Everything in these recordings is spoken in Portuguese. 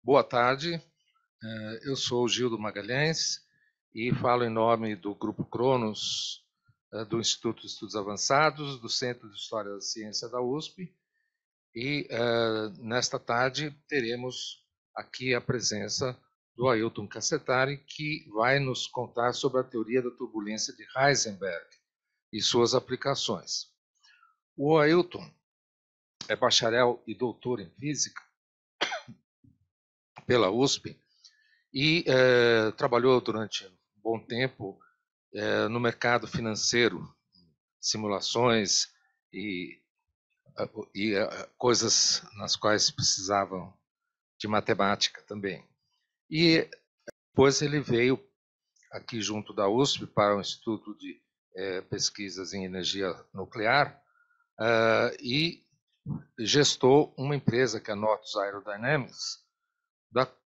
Boa tarde, eu sou o Gildo Magalhães e falo em nome do Grupo Cronos, do Instituto de Estudos Avançados, do Centro de História da Ciência da USP, e nesta tarde teremos aqui a presença do Ailton Cassetari, que vai nos contar sobre a teoria da turbulência de Heisenberg e suas aplicações. O Ailton é bacharel e doutor em física pela USP e trabalhou durante um bom tempo no mercado financeiro, simulações e coisas nas quais precisavam de matemática também. E depois ele veio aqui junto da USP para o Instituto de Pesquisas em Energia Nuclear e gestou uma empresa que é a Notus Aerodynamics,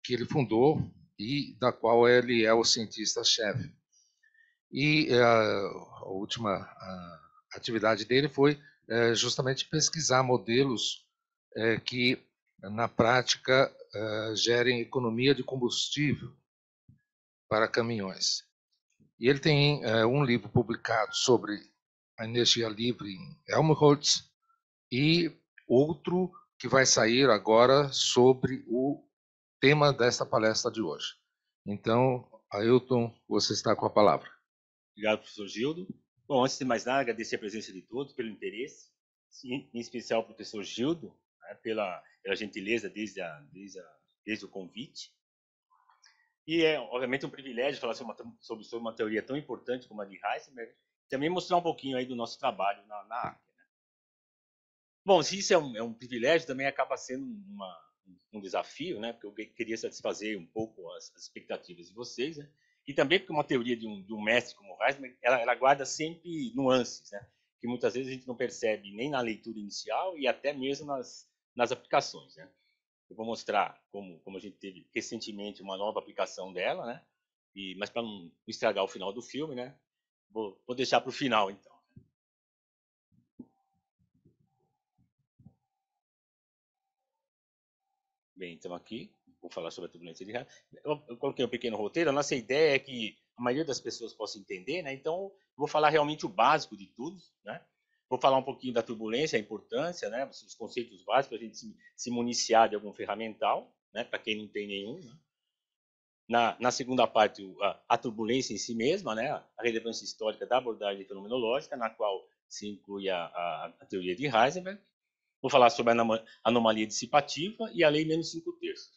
que ele fundou e da qual ele é o cientista-chefe. E a última atividade dele foi justamente pesquisar modelos que, na prática, gerem economia de combustível para caminhões. E ele tem um livro publicado sobre a energia livre em Helmholtz e outro que vai sair agora sobre o tema desta palestra de hoje. Então, Ailton, você está com a palavra. Obrigado, professor Gildo. Bom, antes de mais nada, agradecer a presença de todos, pelo interesse, em especial ao professor Gildo, né, pela gentileza desde o convite. E é, obviamente, um privilégio falar sobre uma teoria tão importante como a de Heisenberg, e também mostrar um pouquinho aí do nosso trabalho na área. Né? Bom, se isso é um privilégio, também acaba sendo um desafio, né? Porque eu queria satisfazer um pouco as expectativas de vocês, né? E também porque uma teoria de um mestre como Heisenberg, ela guarda sempre nuances, né? Que muitas vezes a gente não percebe nem na leitura inicial e até mesmo nas aplicações, né? Eu vou mostrar como a gente teve recentemente uma nova aplicação dela, né? Mas para não estragar o final do filme, né? Vou deixar para o final, então. Bem, então aqui, vou falar sobre a turbulência de Heisenberg. Eu coloquei um pequeno roteiro, a nossa ideia é que a maioria das pessoas possa entender, né? Então, vou falar realmente o básico de tudo, né? Vou falar um pouquinho da turbulência, a importância, né? Os conceitos básicos, para a gente se municiar de algum ferramental, né? Para quem não tem nenhum, né? Na segunda parte, a turbulência em si mesma, né? A relevância histórica da abordagem fenomenológica, na qual se inclui a teoria de Heisenberg. Vou falar sobre a anomalia dissipativa e a lei menos 5/3.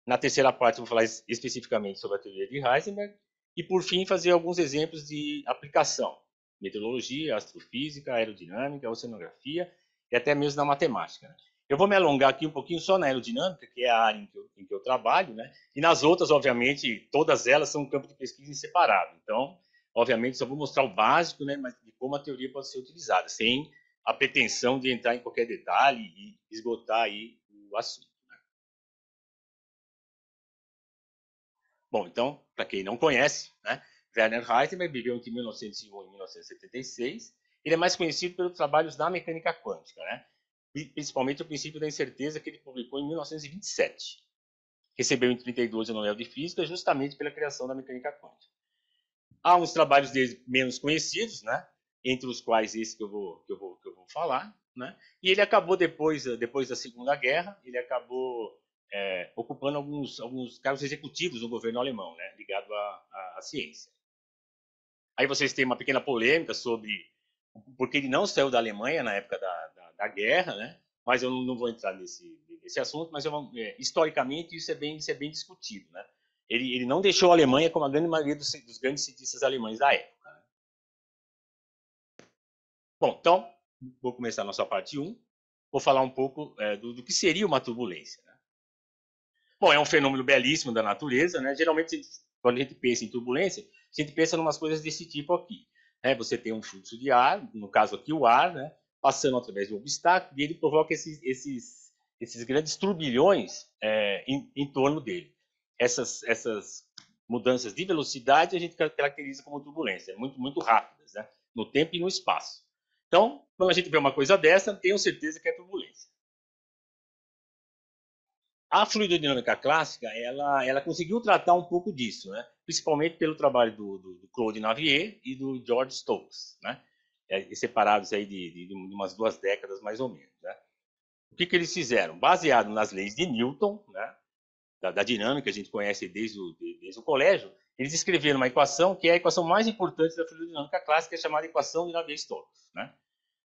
Na terceira parte, vou falar especificamente sobre a teoria de Heisenberg. E, por fim, fazer alguns exemplos de aplicação. Meteorologia, astrofísica, aerodinâmica, oceanografia e até mesmo na matemática. Né? Eu vou me alongar aqui um pouquinho só na aerodinâmica, que é a área em que eu trabalho. Né? E nas outras, obviamente, todas elas são um campo de pesquisa em separado. Então, obviamente, só vou mostrar o básico, né, mas de como a teoria pode ser utilizada, sem a pretensão de entrar em qualquer detalhe e esgotar aí o assunto. Né? Bom, então, para quem não conhece, né, Werner Heisenberg viveu entre 1901 e 1976. Ele é mais conhecido pelos trabalhos da mecânica quântica, né? Principalmente o princípio da incerteza, que ele publicou em 1927. Recebeu em 32 o Nobel de Física justamente pela criação da mecânica quântica. Há uns trabalhos dele menos conhecidos, né? Entre os quais esse que eu vou falar, né? E ele acabou depois da Segunda Guerra, ele acabou ocupando alguns cargos executivos no governo alemão, né? Ligado à ciência. Aí vocês têm uma pequena polêmica sobre porque ele não saiu da Alemanha na época da guerra, né? Mas eu não vou entrar nesse assunto, mas historicamente isso é bem discutido, né? Ele não deixou a Alemanha como a grande maioria dos grandes cientistas alemães da época. Né? Bom, então, vou começar a nossa parte 1. Vou falar um pouco do que seria uma turbulência. Né? Bom, é um fenômeno belíssimo da natureza. Né? Geralmente, quando a gente pensa em turbulência, a gente pensa em umas coisas desse tipo aqui. Né? Você tem um fluxo de ar, no caso aqui o ar, né? Passando através de um obstáculo, e ele provoca esses grandes turbilhões em torno dele. Essas mudanças de velocidade a gente caracteriza como turbulência, muito rápidas, né? No tempo e no espaço. Então, quando a gente vê uma coisa dessa, tenho certeza que é turbulência. A fluidodinâmica clássica, ela conseguiu tratar um pouco disso, né? Principalmente pelo trabalho do Claude Navier e do George Stokes, né? Separados aí de umas 2 décadas mais ou menos, né? O que eles fizeram? Baseado nas leis de Newton, né? Da dinâmica que a gente conhece desde o colégio, eles escreveram uma equação que é a equação mais importante da fluidodinâmica clássica, que é chamada equação de Navier-Stokes, né?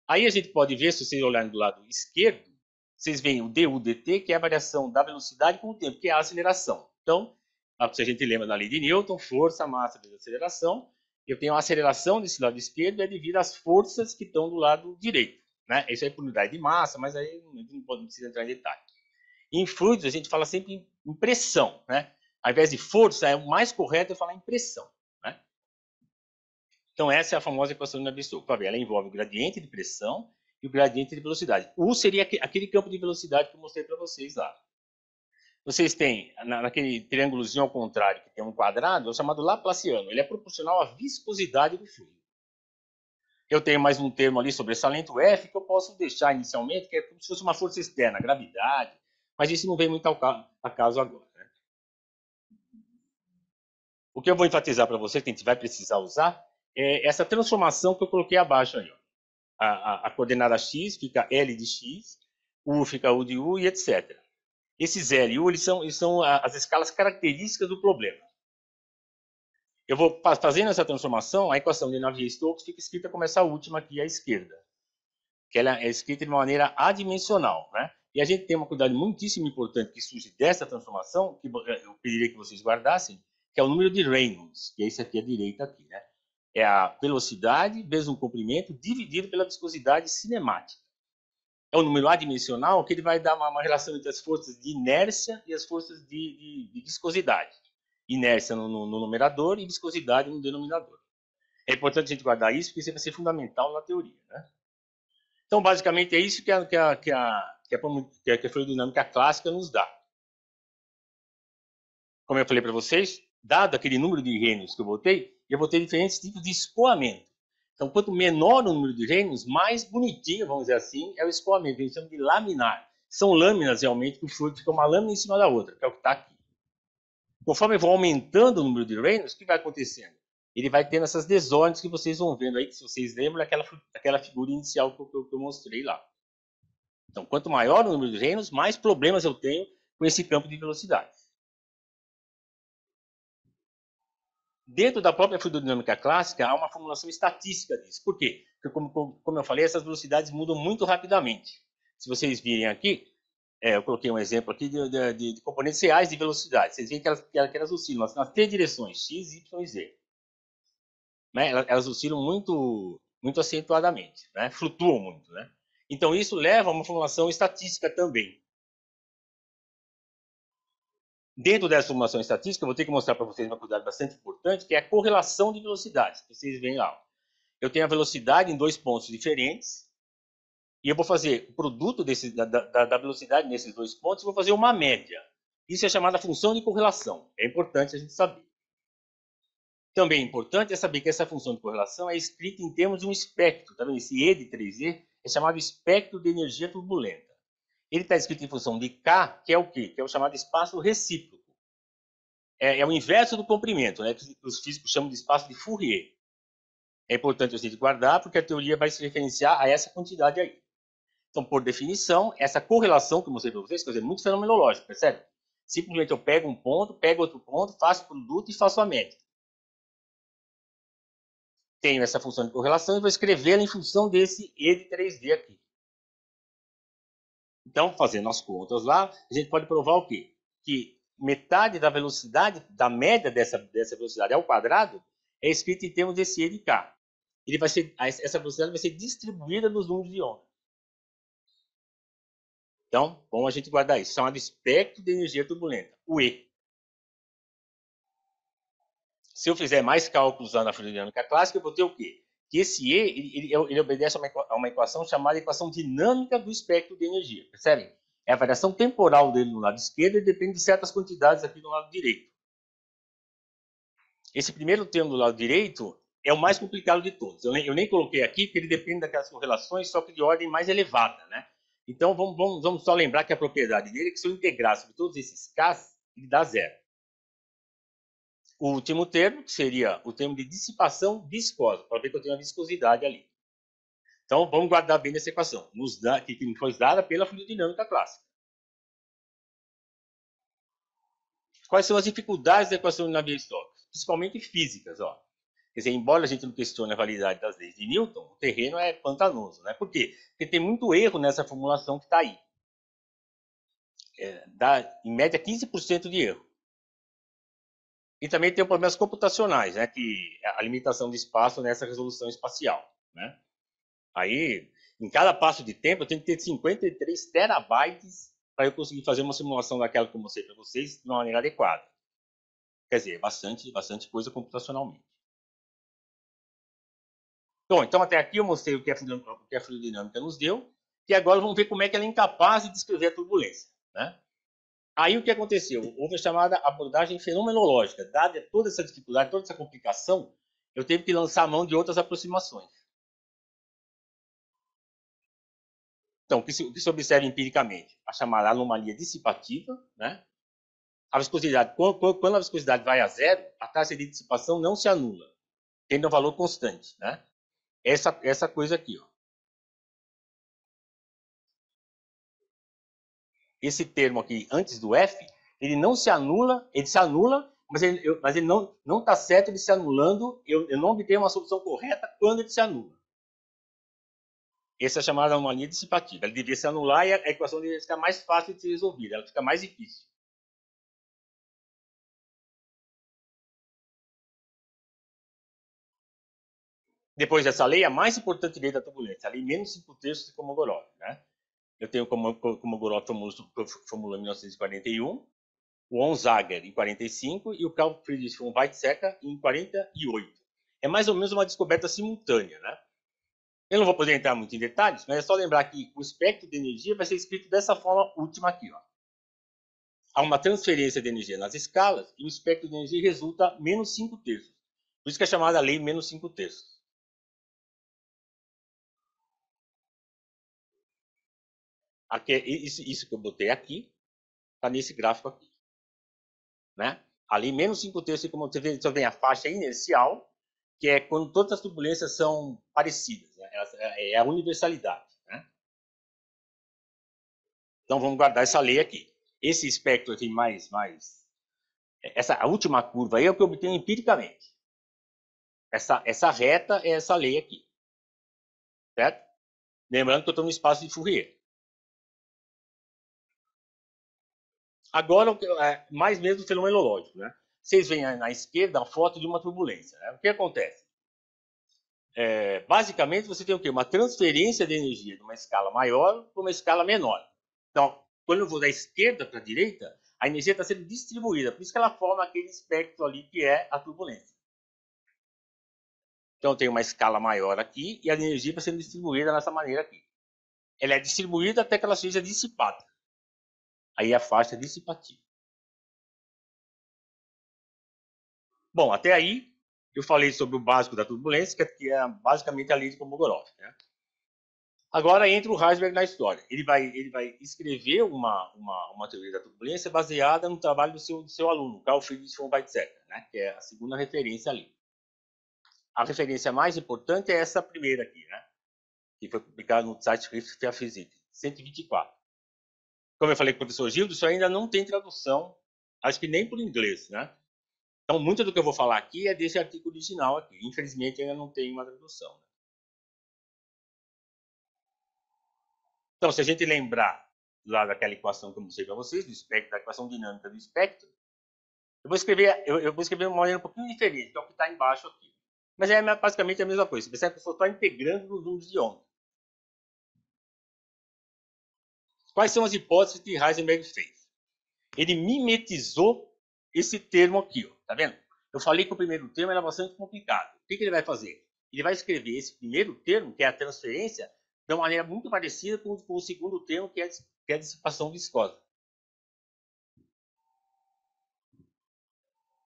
Aí a gente pode ver, se vocês olharem do lado esquerdo, vocês veem o du/dt, que é a variação da velocidade com o tempo, que é a aceleração. Então, se a gente lembra da lei de Newton, força, massa vezes aceleração, eu tenho a aceleração desse lado esquerdo é devido às forças que estão do lado direito, né? Isso aí por unidade de massa, mas aí não precisa entrar em detalhe. Em fluidos, a gente fala sempre em pressão, né? Ao invés de força, o mais correto é falar em pressão, né? Então, essa é a famosa equação de Navier-Stokes. Ela envolve o gradiente de pressão e o gradiente de velocidade. U seria aquele campo de velocidade que eu mostrei para vocês lá. Vocês têm, naquele triângulozinho ao contrário, que tem um quadrado, é o chamado Laplaciano. Ele é proporcional à viscosidade do fluido. Eu tenho mais um termo ali, sobressalento F, que eu posso deixar inicialmente, que é como se fosse uma força externa, gravidade, mas isso não vem muito a caso agora, né? O que eu vou enfatizar para você, que a gente vai precisar usar, é essa transformação que eu coloquei abaixo aí. Ó. A coordenada x fica L de x, U fica U de U e etc. Esses L e U eles são as escalas características do problema. Eu vou fazendo essa transformação, a equação de Navier-Stokes fica escrita como essa última aqui à esquerda, que ela é escrita de maneira adimensional, né? E a gente tem uma cuidado muitíssimo importante que surge dessa transformação, que eu pediria que vocês guardassem, que é o número de Reynolds, que é esse aqui à direita aqui, né? É a velocidade vezes um comprimento dividido pela viscosidade cinemática. É um número adimensional que ele vai dar uma relação entre as forças de inércia e as forças de viscosidade. Inércia no numerador e viscosidade no denominador. É importante a gente guardar isso, porque isso vai ser fundamental na teoria, né? Então, basicamente, é isso que a fluidodinâmica clássica nos dá. Como eu falei para vocês, dado aquele número de Reynolds que eu vou ter diferentes tipos de escoamento. Então, quanto menor o número de Reynolds, mais bonitinho, vamos dizer assim, é o escoamento. A gente chama de laminar. São lâminas, realmente, que o fluido fica uma lâmina em cima da outra, que é o que está aqui. Conforme eu vou aumentando o número de Reynolds, o que vai acontecendo? Ele vai tendo essas desordens que vocês vão vendo aí, que se vocês lembram, aquela figura inicial que eu mostrei lá. Então, quanto maior o número de Reynolds, mais problemas eu tenho com esse campo de velocidade. Dentro da própria fluidodinâmica clássica, há uma formulação estatística disso. Por quê? Porque, como eu falei, essas velocidades mudam muito rapidamente. Se vocês virem aqui, eu coloquei um exemplo aqui de componentes reais de velocidade. Vocês veem que elas oscilam nas 3 direções, x, y e z. Né? Elas oscilam muito, muito acentuadamente, né? Flutuam muito, né? Então, isso leva a uma formulação estatística também. Dentro dessa formulação estatística, eu vou ter que mostrar para vocês uma coisa bastante importante, que é a correlação de velocidades. Vocês veem lá. Eu tenho a velocidade em 2 pontos diferentes, e eu vou fazer o produto da velocidade nesses 2 pontos, e vou fazer uma média. Isso é chamada função de correlação. É importante a gente saber. Também é importante saber que essa função de correlação é escrita em termos de um espectro. Tá vendo? Esse E de 3E é chamado espectro de energia turbulenta. Ele está escrito em função de K, que é o quê? Que é o chamado espaço recíproco. É o inverso do comprimento, né? Que os físicos chamam de espaço de Fourier. É importante a gente guardar, porque a teoria vai se referenciar a essa quantidade aí. Então, por definição, essa correlação que eu mostrei para vocês, quer dizer, muito fenomenológica, percebe? Simplesmente eu pego um ponto, pego outro ponto, faço o produto e faço a média. Tenho essa função de correlação e vou escrevê-la em função desse E de 3D aqui. Então, fazendo as contas lá, a gente pode provar o quê? Que metade da velocidade, da média dessa velocidade ao quadrado, é escrita em termos desse E de K. Essa velocidade vai ser distribuída nos números de onda. Então, bom a gente guardar isso. Chamado espectro de energia turbulenta, o E. Se eu fizer mais cálculos lá na fluidodinâmica clássica, eu vou ter o quê? Que esse E ele obedece a uma equação chamada equação dinâmica do espectro de energia. Percebem? É a variação temporal dele no lado esquerdo e depende de certas quantidades aqui do lado direito. Esse primeiro termo do lado direito é o mais complicado de todos. Eu nem coloquei aqui, porque ele depende daquelas correlações, só que de ordem mais elevada, né? Então, vamos só lembrar que a propriedade dele é que se eu integrar sobre todos esses Ks, ele dá zero. O último termo, que seria o termo de dissipação viscosa, para ver que eu tenho a viscosidade ali. Então, vamos guardar bem essa equação, que foi dada pela fluidodinâmica clássica. Quais são as dificuldades da equação de Navier-Stokes? Principalmente físicas. Ó. Quer dizer, embora a gente não questione a validade das leis de Newton, o terreno é pantanoso. Né? Por quê? Porque tem muito erro nessa formulação que está aí. Dá, em média, 15% de erro. E também tem problemas computacionais, né? Que é a limitação de espaço nessa resolução espacial. Né? Aí, em cada passo de tempo, eu tenho que ter 53 terabytes para eu conseguir fazer uma simulação daquela que eu mostrei para vocês de uma maneira adequada. Quer dizer, bastante coisa computacionalmente. Bom, então até aqui eu mostrei o que a fluidodinâmica nos deu, e agora vamos ver como é que ela é incapaz de descrever a turbulência. Né? Aí o que aconteceu? Houve a chamada abordagem fenomenológica. Dada toda essa dificuldade, toda essa complicação, eu tive que lançar a mão de outras aproximações. Então, o que se observa empiricamente? A chamada anomalia dissipativa, né? A viscosidade, quando a viscosidade vai a zero, a taxa de dissipação não se anula, tendo um valor constante, né? Essa coisa aqui, ó. Esse termo aqui, antes do F, ele não se anula, ele se anula, mas ele não está certo ele se anulando, eu não obtenho uma solução correta quando ele se anula. Essa é a chamada anomalia dissipativa. Ele deveria se anular e a equação deveria ficar mais fácil de ser resolvida, ela fica mais difícil. Depois dessa lei, a mais importante lei da turbulência, a lei menos 5/3 de Kolmogorov. Né? Eu tenho Kolmogorov formulou em 1941, o Onsager em 45 e o Carl Friedrich von Weizsäcker em 48. É mais ou menos uma descoberta simultânea. Né? Eu não vou poder entrar muito em detalhes, mas é só lembrar que o espectro de energia vai ser escrito dessa forma última aqui. Ó. Há uma transferência de energia nas escalas e o espectro de energia resulta menos 5/3. Por isso que é chamada lei menos 5/3. Aqui, isso que eu botei aqui está nesse gráfico aqui. Né? Ali, menos 5/3, como você vê a faixa inercial, que é quando todas as turbulências são parecidas. Né? É a universalidade. Né? Então, vamos guardar essa lei aqui. Esse espectro aqui a última curva aí é o que eu obtenho empiricamente. Essa reta é essa lei aqui. Certo? Lembrando que eu estou no espaço de Fourier. Agora, mais mesmo fenomenológico. Né? Vocês veem na esquerda a foto de uma turbulência. Né? O que acontece? Basicamente, você tem o quê? Uma transferência de energia de uma escala maior para uma escala menor. Então, quando eu vou da esquerda para a direita, a energia está sendo distribuída. Por isso que ela forma aquele espectro ali que é a turbulência. Então, eu tenho uma escala maior aqui e a energia está sendo distribuída dessa maneira aqui. Ela é distribuída até que ela seja dissipada. Aí a faixa é dissipativa. Bom, até aí eu falei sobre o básico da turbulência, que é basicamente a lei de Kolmogorov. Né? Agora entra o Heisberg na história. Ele vai escrever uma teoria da turbulência baseada no trabalho do seu aluno, Carl Friedrich von Weizsäcker, né? Que é a segunda referência ali. A referência mais importante é essa primeira aqui, né? Que foi publicada no Zeitschrift für Physik, 124. Como eu falei com o professor Gildo, isso ainda não tem tradução, acho que nem por inglês, né? Então, muito do que eu vou falar aqui é desse artigo original aqui. Infelizmente, ainda não tem uma tradução. Né? Então, se a gente lembrar lá daquela equação que eu mostrei para vocês, do espectro, da equação dinâmica do espectro, eu vou escrever de uma maneira um pouquinho diferente, que é o que está embaixo aqui. Mas é basicamente a mesma coisa. Você percebe que eu só estou integrando nos números de onda. Quais são as hipóteses que Heisenberg fez? Ele mimetizou esse termo aqui, ó, tá vendo? Eu falei que o primeiro termo era bastante complicado. O que ele vai fazer? Ele vai escrever esse primeiro termo, que é a transferência, de uma maneira muito parecida com o segundo termo, que é a dissipação viscosa.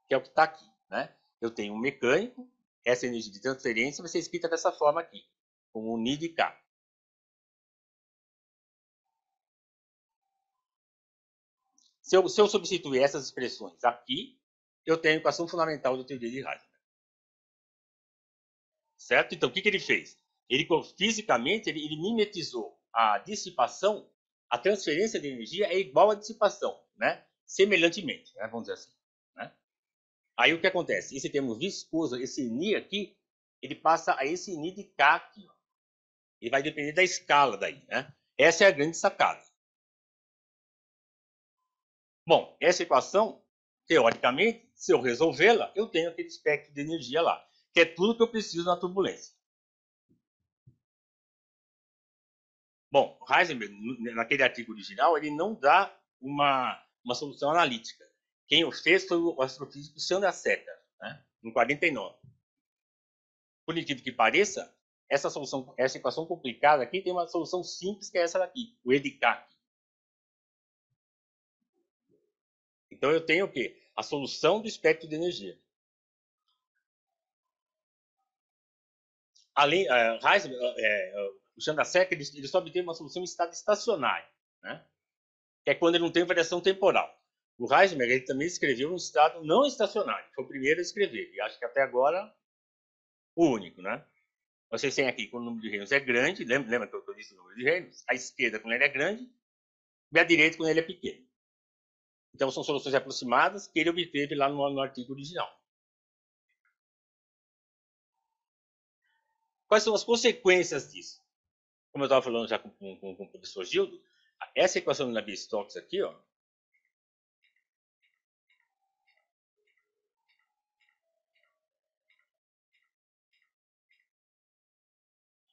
Que é o que está aqui. Né? Eu tenho um mecânico, essa energia de transferência vai ser escrita dessa forma aqui, como NI de K. Se eu substituir essas expressões aqui, eu tenho a equação fundamental da teoria de Heisenberg. Certo? Então, o que ele fez? Ele, fisicamente, ele mimetizou a dissipação, a transferência de energia é igual à dissipação, né? Semelhantemente, né? Vamos dizer assim. Né? Aí, o que acontece? Esse termo viscoso, esse Ni aqui, ele passa a esse Ni de K aqui. Ó. Ele vai depender da escala daí, né? Essa é a grande sacada. Bom, essa equação, teoricamente, se eu resolvê-la, eu tenho aquele espectro de energia lá, que é tudo que eu preciso na turbulência. Bom, Heisenberg, naquele artigo original, ele não dá uma solução analítica. Quem o fez foi o astrofísico Chandra Sekhar, né, em 49. Por incrível que pareça, essa equação complicada aqui tem uma solução simples, que é essa daqui, o EDICAC. Então, eu tenho o quê? A solução do espectro de energia. Além, o Chandra Sekhar, ele só obteve uma solução em estado estacionário, né? Que é quando ele não tem variação temporal. O Heisenberg ele também escreveu um estado não estacionário, foi o primeiro a escrever, e acho que até agora o único, né? Vocês têm aqui, quando o número de reinos é grande, lembra que eu disse o número de reinos? A esquerda, quando ele é grande, e a direita, quando ele é pequeno. Então, são soluções aproximadas que ele obteve lá no artigo original. Quais são as consequências disso? Como eu estava falando já com o professor Gildo, essa equação de Navier-Stokes aqui, ó,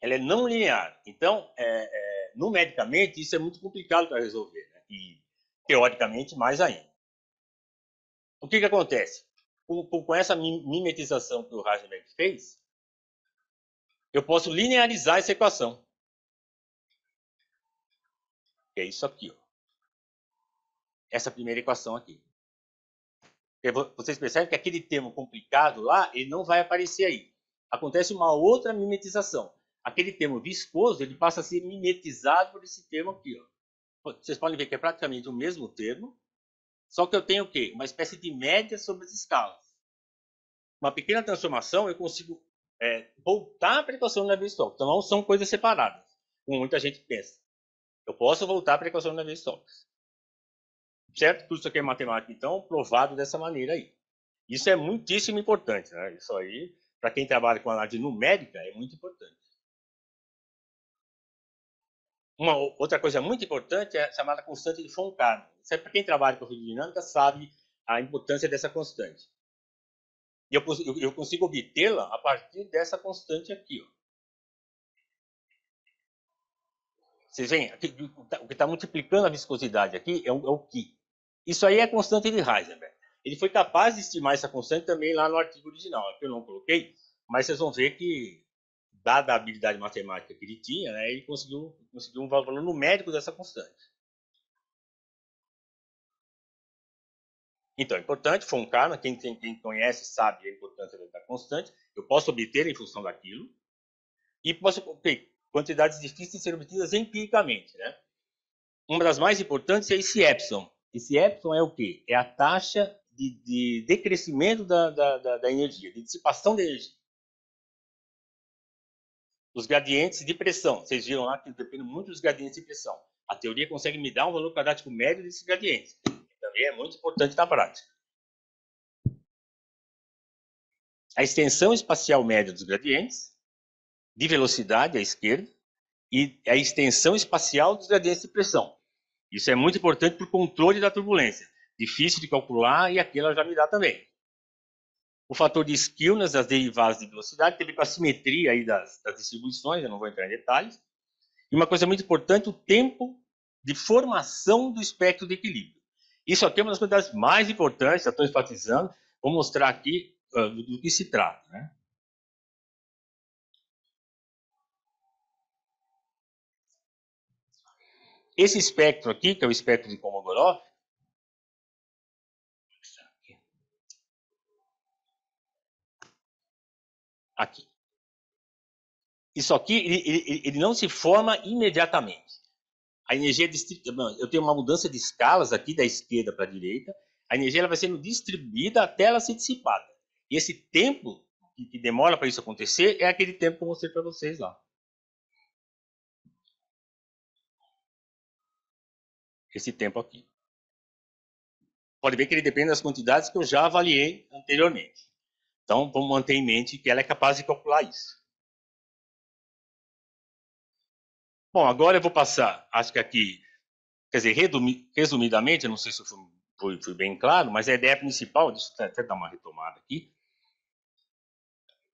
ela é não linear. Então, numericamente, isso é muito complicado para resolver. Né? E, teoricamente, mais ainda. O que acontece? Com essa mimetização que o Heisenberg fez, eu posso linearizar essa equação. Que é isso aqui. Ó. Essa primeira equação aqui. Vocês percebem que aquele termo complicado lá, ele não vai aparecer aí. Acontece uma outra mimetização. Aquele termo viscoso, ele passa a ser mimetizado por esse termo aqui. Ó. Vocês podem ver que é praticamente o mesmo termo, só que eu tenho o quê? Uma espécie de média sobre as escalas. Uma pequena transformação, eu consigo voltar para a equação de Navier-Stokes. Então, não são coisas separadas, como muita gente pensa. Eu posso voltar para a equação de Navier-Stokes. Certo? Tudo isso aqui é matemática, então, provado dessa maneira aí. Isso é muitíssimo importante. Né? Isso aí, para quem trabalha com análise numérica, é muito importante. Uma outra coisa muito importante é a chamada constante de von Karman. Para quem trabalha com fluidodinâmica sabe a importância dessa constante. E eu consigo obtê-la a partir dessa constante aqui. Ó. Vocês veem? O que está multiplicando a viscosidade aqui é o Q. Isso aí é a constante de Heisenberg. Ele foi capaz de estimar essa constante também lá no artigo original. Aqui eu não coloquei, mas vocês vão ver que, dada a habilidade matemática que ele tinha, né, ele conseguiu um valor numérico dessa constante. Então, é importante, von Karman, quem conhece sabe a importância da constante, eu posso obter em função daquilo, e posso ter quantidades difíceis de ser obtidas empiricamente. Né? Uma das mais importantes é esse epsilon. Esse epsilon é o quê? É a taxa de decrescimento da energia, de dissipação da energia. Os gradientes de pressão. Vocês viram lá que depende muito dos gradientes de pressão. A teoria consegue me dar um valor quadrático médio desses gradientes. Também é muito importante na prática. A extensão espacial média dos gradientes, de velocidade à esquerda, e a extensão espacial dos gradientes de pressão. Isso é muito importante para o controle da turbulência. Difícil de calcular e aqui ela já me dá também. O fator de Skewness das derivadas de velocidade teve com a simetria aí das distribuições, eu não vou entrar em detalhes. E uma coisa muito importante, o tempo de formação do espectro de equilíbrio. Isso aqui é uma das coisas mais importantes, já estou enfatizando, vou mostrar aqui do que se trata. Né? Esse espectro aqui, que é o espectro de Kolmogorov, aqui. Isso aqui, ele não se forma imediatamente. a energia eu tenho uma mudança de escalas aqui da esquerda para a direita, a energia ela vai sendo distribuída até ela ser dissipada. E esse tempo que demora para isso acontecer é aquele tempo que eu mostrei para vocês lá. Esse tempo aqui. Pode ver que ele depende das quantidades que eu já avaliei anteriormente. Então, vamos manter em mente que ela é capaz de calcular isso. Bom, agora eu vou passar, acho que aqui, quer dizer, resumidamente, eu não sei se fui bem claro, mas a ideia principal, deixa eu até dar uma retomada aqui,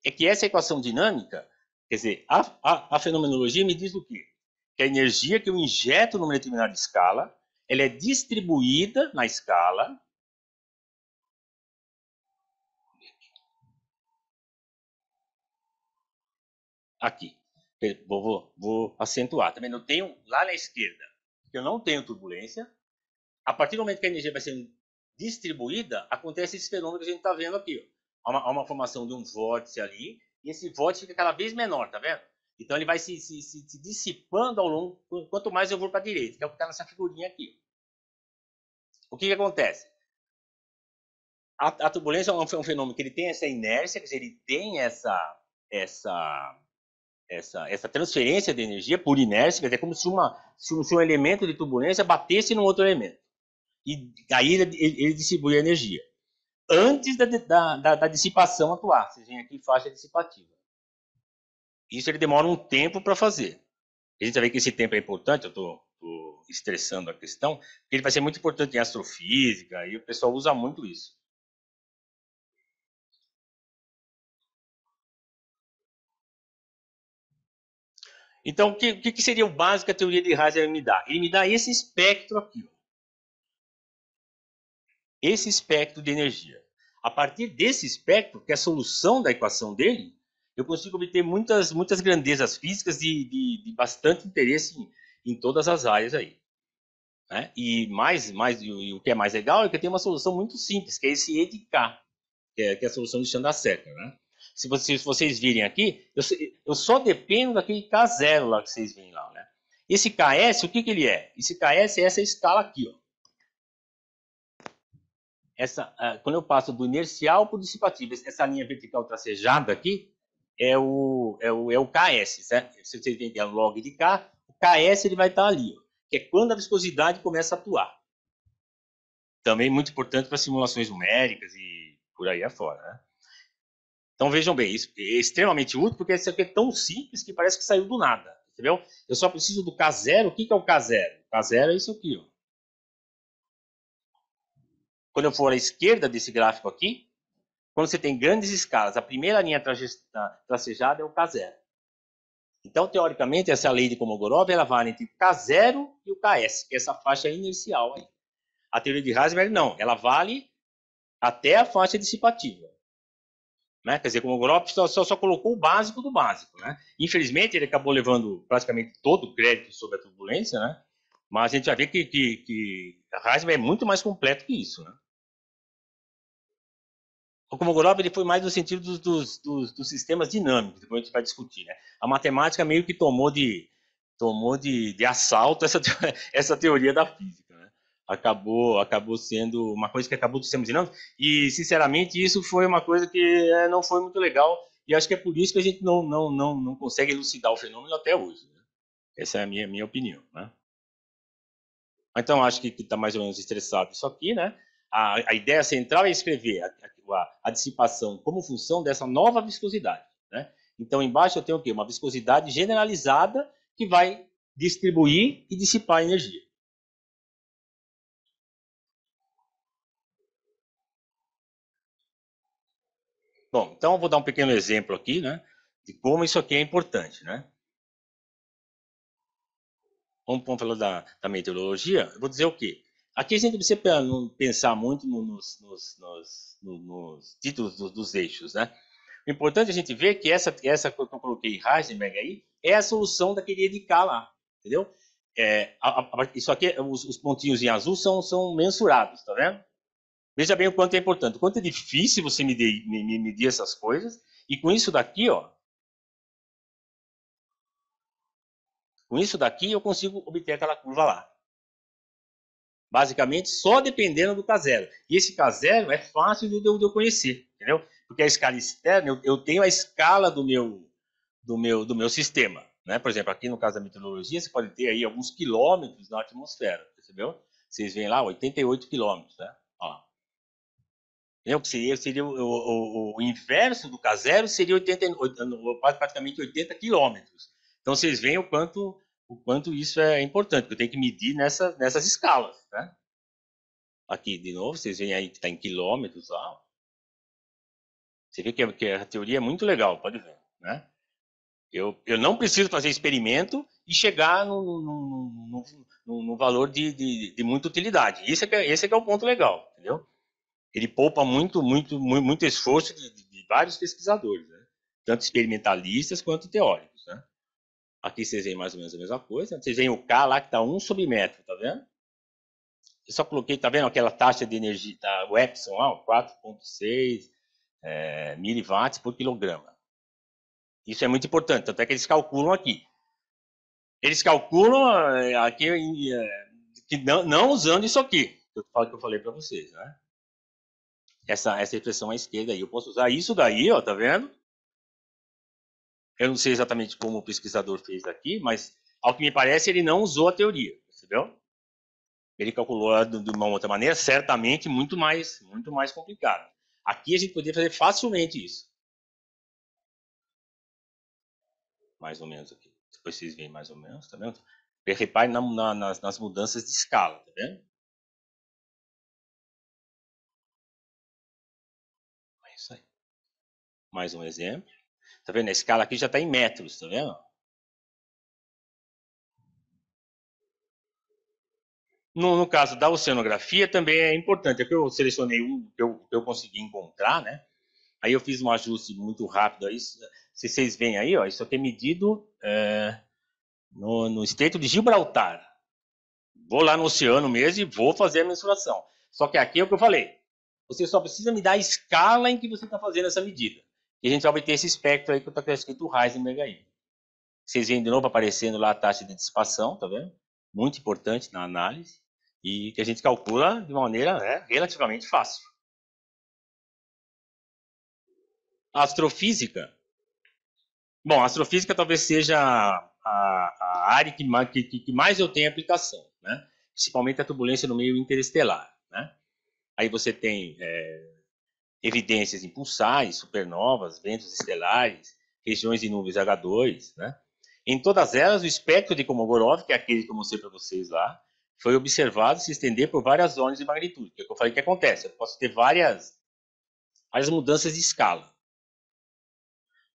é que essa equação dinâmica, quer dizer, a fenomenologia me diz o quê? Que a energia que eu injeto numa determinada escala, ela é distribuída na escala aqui. Vou acentuar. Também eu tenho lá na esquerda, que eu não tenho turbulência. A partir do momento que a energia vai sendo distribuída, acontece esse fenômeno que a gente está vendo aqui. Ó. Há uma formação de um vórtice ali, e esse vórtice fica cada vez menor, tá vendo? Então ele vai se dissipando ao longo, quanto mais eu vou para a direita, que é o que está nessa figurinha aqui. O que acontece? A turbulência é um fenômeno que ele tem essa inércia, quer dizer, ele tem essa transferência de energia por inércia, quer dizer, é como se um elemento de turbulência batesse num outro elemento. E aí ele distribui a energia. Antes da dissipação atuar. Vocês veem aqui faixa dissipativa. Isso ele demora um tempo para fazer. A gente vai ver que esse tempo é importante, eu estou estressando a questão, porque ele vai ser muito importante em astrofísica, e o pessoal usa muito isso. Então, o que seria o básico que a teoria de Heisenberg me dá? Ele me dá esse espectro aqui. Esse espectro de energia. A partir desse espectro, que é a solução da equação dele, eu consigo obter muitas grandezas físicas de bastante interesse em todas as áreas aí. Né? E o que é mais legal é que eu tenho uma solução muito simples, que é esse E de K, que é a solução de Chandrasekhar. Né? Se vocês virem aqui, eu só dependo daquele K0 lá que vocês veem lá. Né? Esse KS, o que ele é? Esse KS é essa escala aqui. Ó. Quando eu passo do inercial para o dissipativo, essa linha vertical tracejada aqui é o KS, certo? Se você entender a log de K, o KS ele vai estar ali, ó, que é quando a viscosidade começa a atuar. Também muito importante para simulações numéricas e por aí afora. Né? Então vejam bem, isso é extremamente útil porque isso aqui é tão simples que parece que saiu do nada, entendeu? Eu só preciso do K0. O que é o K0? O K0 é isso aqui, ó. Quando eu for à esquerda desse gráfico aqui, quando você tem grandes escalas, a primeira linha tracejada é o K0. Então, teoricamente, essa lei de Kolmogorov ela vale entre o K0 e o KS, que é essa faixa inicial aí. A teoria de Heisenberg não, ela vale até a faixa dissipativa. Né? Quer dizer, Kolmogorov só colocou o básico do básico. Né? Infelizmente, ele acabou levando praticamente todo o crédito sobre a turbulência, né? Mas a gente vai ver que a Heisenberg é muito mais completo que isso. Né? O Kolmogorov ele foi mais no sentido dos sistemas dinâmicos, depois a gente vai discutir. Né? A matemática meio que tomou de assalto essa teoria da física. Né? Acabou sendo uma coisa que acabou do sistema dinâmico, e, sinceramente, isso foi uma coisa que não foi muito legal, e acho que é por isso que a gente não consegue elucidar o fenômeno até hoje. Né? Essa é a minha opinião. Né? Então, acho que está mais ou menos estressado isso aqui, né? A ideia central é escrever a dissipação como função dessa nova viscosidade. Né? Então, embaixo eu tenho o quê? Uma viscosidade generalizada que vai distribuir e dissipar a energia. Bom, então eu vou dar um pequeno exemplo aqui, né? De como isso aqui é importante, né? Vamos falar da meteorologia. Eu vou dizer o quê? Aqui a gente precisa pensar muito nos títulos dos eixos, né? O importante é a gente ver que essa que eu coloquei Heisenberg aí é a solução daquele EDK lá, entendeu? Isso aqui, os pontinhos em azul são mensurados, tá vendo? Veja bem o quanto é importante, o quanto é difícil você medir essas coisas, e com isso daqui, ó, Com isso daqui, eu consigo obter aquela curva lá. Basicamente, só dependendo do K0. E esse K0 é fácil de eu conhecer, entendeu? Porque a escala externa, eu tenho a escala do meu sistema. Né? Por exemplo, aqui no caso da meteorologia, você pode ter aí alguns quilômetros na atmosfera, percebeu? Vocês veem lá, 88 quilômetros, né? Ó lá. Seria o inverso do K0 seria praticamente 80 quilômetros. Então, vocês veem o quanto isso é importante, porque eu tenho que medir nessas escalas. Né? Aqui, de novo, vocês veem aí que está em quilômetros lá. Você vê que a teoria é muito legal, pode ver. Né? Eu não preciso fazer experimento e chegar no valor de muita utilidade. Esse é que é o ponto legal, entendeu? Ele poupa muito esforço de vários pesquisadores, né? Tanto experimentalistas quanto teóricos. Né? Aqui vocês veem mais ou menos a mesma coisa. Vocês veem o K lá que está 1 sobre metro, tá vendo? Eu só coloquei, tá vendo aquela taxa de energia, tá, o Epson lá, 4,6 miliwatts por quilograma. Isso é muito importante, tanto é que eles calculam aqui. Eles calculam aqui que não usando isso aqui, que eu falei para vocês, né? Essa expressão à esquerda aí. Eu posso usar isso daí, ó, tá vendo? Eu não sei exatamente como o pesquisador fez aqui, mas ao que me parece ele não usou a teoria, percebeu? Ele calculou de uma outra maneira, certamente muito mais complicado. Aqui a gente poderia fazer facilmente isso. Mais ou menos aqui. Depois vocês veem mais ou menos, tá vendo? Repare nas mudanças de escala, tá vendo? É isso aí. Mais um exemplo. Tá vendo? A escala aqui já está em metros, tá vendo? No caso da oceanografia também é importante. Aqui eu selecionei um que eu consegui encontrar, né? Aí eu fiz um ajuste muito rápido aí. Se vocês veem aí, ó, isso aqui é medido no Estreito de Gibraltar. Vou lá no oceano mesmo e vou fazer a mensuração. Só que aqui é o que eu falei. Você só precisa me dar a escala em que você está fazendo essa medida. E a gente vai obter esse espectro aí que está escrito Heisenberg aí. Vocês veem de novo aparecendo lá a taxa de dissipação, tá vendo? Muito importante na análise. E que a gente calcula de uma maneira relativamente fácil. A astrofísica. Bom, a astrofísica talvez seja a área que mais eu tenho aplicação, né? Principalmente a turbulência no meio interestelar. Né? Aí você tem evidências em pulsares, supernovas, ventos estelares, regiões de nuvens H2. Né? Em todas elas, o espectro de Kolmogorov, que é aquele que eu mostrei para vocês lá, foi observado se estender por várias zonas de magnitude. Que é o que eu falei que acontece. Eu posso ter várias mudanças de escala.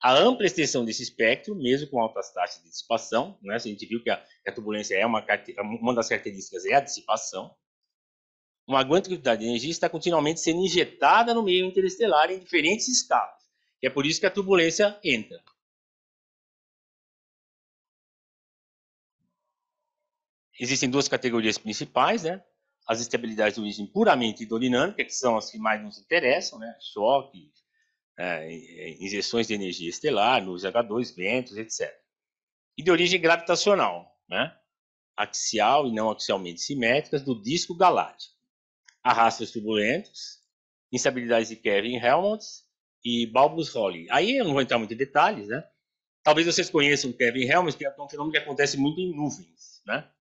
A ampla extensão desse espectro, mesmo com altas taxas de dissipação, né? A gente viu que a turbulência é uma das características é a dissipação. Uma grande quantidade de energia está continuamente sendo injetada no meio interestelar em diferentes escalas. E é por isso que a turbulência entra. Existem duas categorias principais, né? As estabilidades de origem puramente hidrodinâmica, que são as que mais nos interessam, né? Choque, injeções de energia estelar, nuvens H2, ventos, etc. E de origem gravitacional, né? Axial e não axialmente simétricas do disco galáctico. Arrastos turbulentos, instabilidades de Kelvin-Helmholtz e Balbus-Rayleigh. Aí eu não vou entrar muito em detalhes, né? Talvez vocês conheçam o Kelvin-Helmholtz, que é um fenômeno que acontece muito em nuvens, né?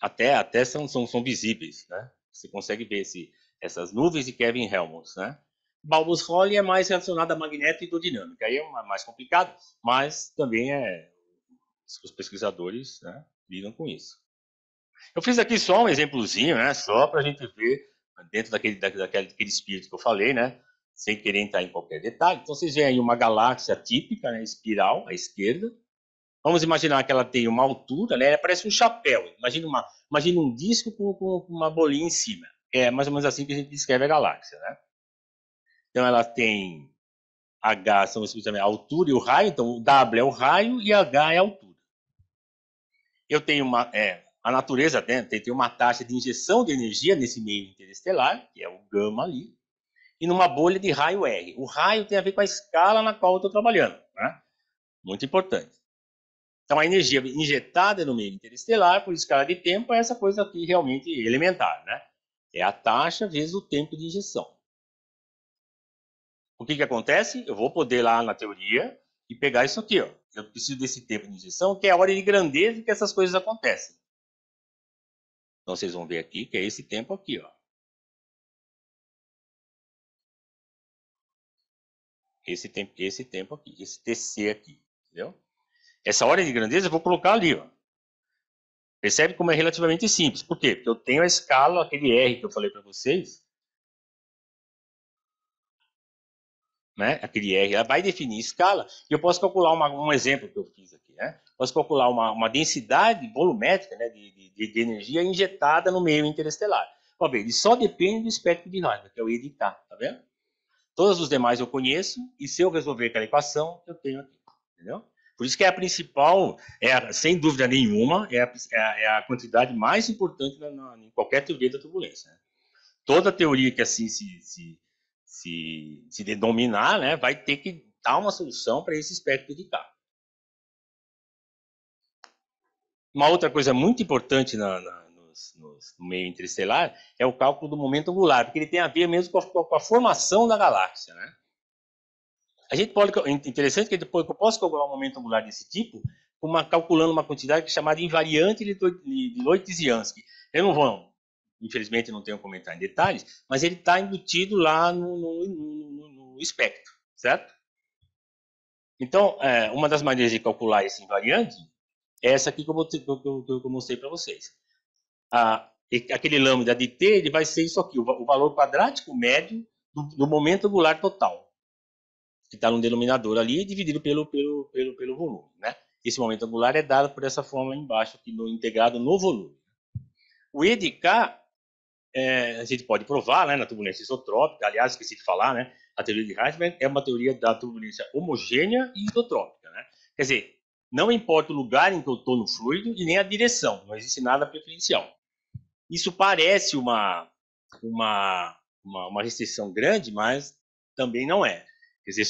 Até são visíveis, né? Você consegue ver essas nuvens de Kelvin-Helmholtz, né? Balbus-Rayleigh é mais relacionado à magneto-hidrodinâmica. Aí é mais complicado, mas também os pesquisadores, né, lidam com isso. Eu fiz aqui só um exemplozinho, né, só para a gente ver dentro daquele espírito que eu falei, né, sem querer entrar em qualquer detalhe. Então vocês veem aí uma galáxia típica, né, espiral à esquerda. Vamos imaginar que ela tem uma altura, né, ela parece um chapéu. Imagina um disco com uma bolinha em cima. É mais ou menos assim que a gente descreve a galáxia, né? Então ela tem H, são a altura e o raio, então o W é o raio e H é a altura. Eu tenho a natureza tem uma taxa de injeção de energia nesse meio interestelar, que é o gama ali, e numa bolha de raio R. O raio tem a ver com a escala na qual eu estou trabalhando, né? Muito importante. Então, a energia injetada no meio interestelar, por escala de tempo, é essa coisa aqui realmente elementar, né? É a taxa vezes o tempo de injeção. O que acontece? Eu vou poder lá na teoria e pegar isso aqui, ó. Eu preciso desse tempo de injeção, que é a ordem de grandeza que essas coisas acontecem. Então, vocês vão ver aqui que é esse tempo aqui, ó. Esse tempo aqui, esse TC aqui, entendeu? Essa ordem de grandeza eu vou colocar ali, ó. Percebe como é relativamente simples. Por quê? Porque eu tenho a escala, aquele R que eu falei para vocês, né? Aquele R, ela vai definir escala, e eu posso calcular um exemplo que eu fiz aqui, né? Posso calcular uma densidade volumétrica, né, de energia injetada no meio interestelar. Ó, bem, ele só depende do espectro de Rydberg, que é o E de K, tá vendo? Todos os demais eu conheço, e se eu resolver aquela equação, eu tenho aqui, entendeu? Por isso que é a principal, sem dúvida nenhuma, é a quantidade mais importante em qualquer teoria da turbulência, né? Toda teoria que assim se denominar, né, vai ter que dar uma solução para esse espectro de K. Uma outra coisa muito importante no meio interestelar é o cálculo do momento angular, porque ele tem a ver mesmo com a formação da galáxia, né? A gente pode, interessante que depois eu posso calcular um momento angular desse tipo, calculando uma quantidade chamada invariante de Lorentziansky. Eu não vou, infelizmente não tenho comentar em detalhes, mas ele está embutido lá no espectro, certo? Então, uma das maneiras de calcular esse invariante é essa aqui que eu mostrei para vocês. Aquele lambda de t, ele vai ser isso aqui, o valor quadrático médio do momento angular total, que está no denominador ali, dividido pelo volume, né? Esse momento angular é dado por essa fórmula embaixo, aqui integrado no volume. O E de K, a gente pode provar, né, na turbulência isotrópica. Aliás, esqueci de falar, né? A teoria de Rydberg é uma teoria da turbulência homogênea e isotrópica, né? Quer dizer, não importa o lugar em que eu estou no fluido e nem a direção, não existe nada preferencial. Isso parece uma restrição grande, mas também não é. Quer dizer,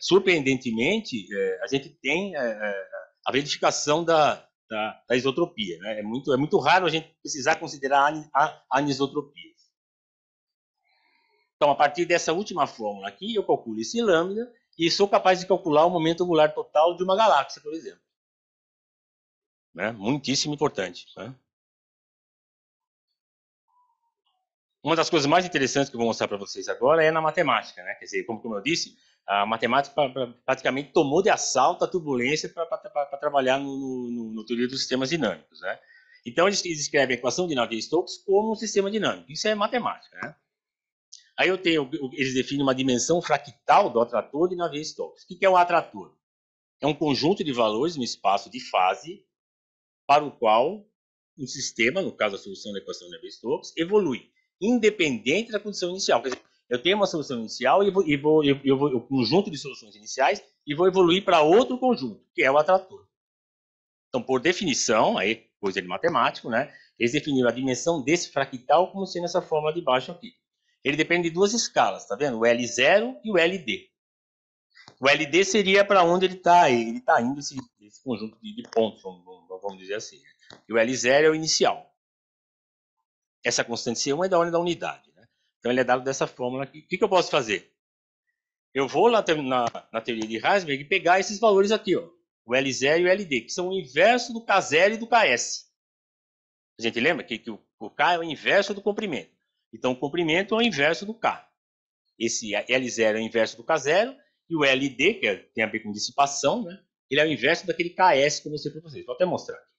surpreendentemente, a gente tem a verificação da isotropia, né? É muito raro a gente precisar considerar anisotropias. Então, a partir dessa última fórmula aqui, eu calculo esse lambda e sou capaz de calcular o momento angular total de uma galáxia, por exemplo. Né? Muitíssimo importante. Né? Uma das coisas mais interessantes que eu vou mostrar para vocês agora é na matemática, né? Quer dizer, como eu disse, a matemática praticamente tomou de assalto a turbulência para trabalhar no teoria dos sistemas dinâmicos, né? Então, eles escrevem a equação de Navier-Stokes como um sistema dinâmico. Isso é matemática, né? Aí eles definem uma dimensão fractal do atrator de Navier-Stokes. O que é um atrator? É um conjunto de valores no espaço de fase para o qual um sistema, no caso a solução da equação de Navier-Stokes, evolui, independente da condição inicial. Quer dizer, eu tenho uma solução inicial e vou um conjunto de soluções iniciais e vou evoluir para outro conjunto, que é o atrator. Então, por definição, aí coisa de matemático, né? Eles definiram a dimensão desse fractal como sendo essa fórmula de baixo aqui. Ele depende de duas escalas, tá vendo? O L0 e o LD. O LD seria para onde ele está indo esse conjunto de pontos, vamos dizer assim. E o L0 é o inicial. Essa constante C1 é da ordem da unidade, né? Então ele é dado dessa fórmula aqui. O que eu posso fazer? Eu vou lá na teoria de Rydberg e pegar esses valores aqui, ó, o L0 e o LD, que são o inverso do K0 e do KS. A gente lembra que o K é o inverso do comprimento. Então o comprimento é o inverso do K. Esse L0 é o inverso do K0 e o LD, que tem a ver com dissipação, né? Ele é o inverso daquele KS que eu mostrei para vocês. Vou até mostrar aqui.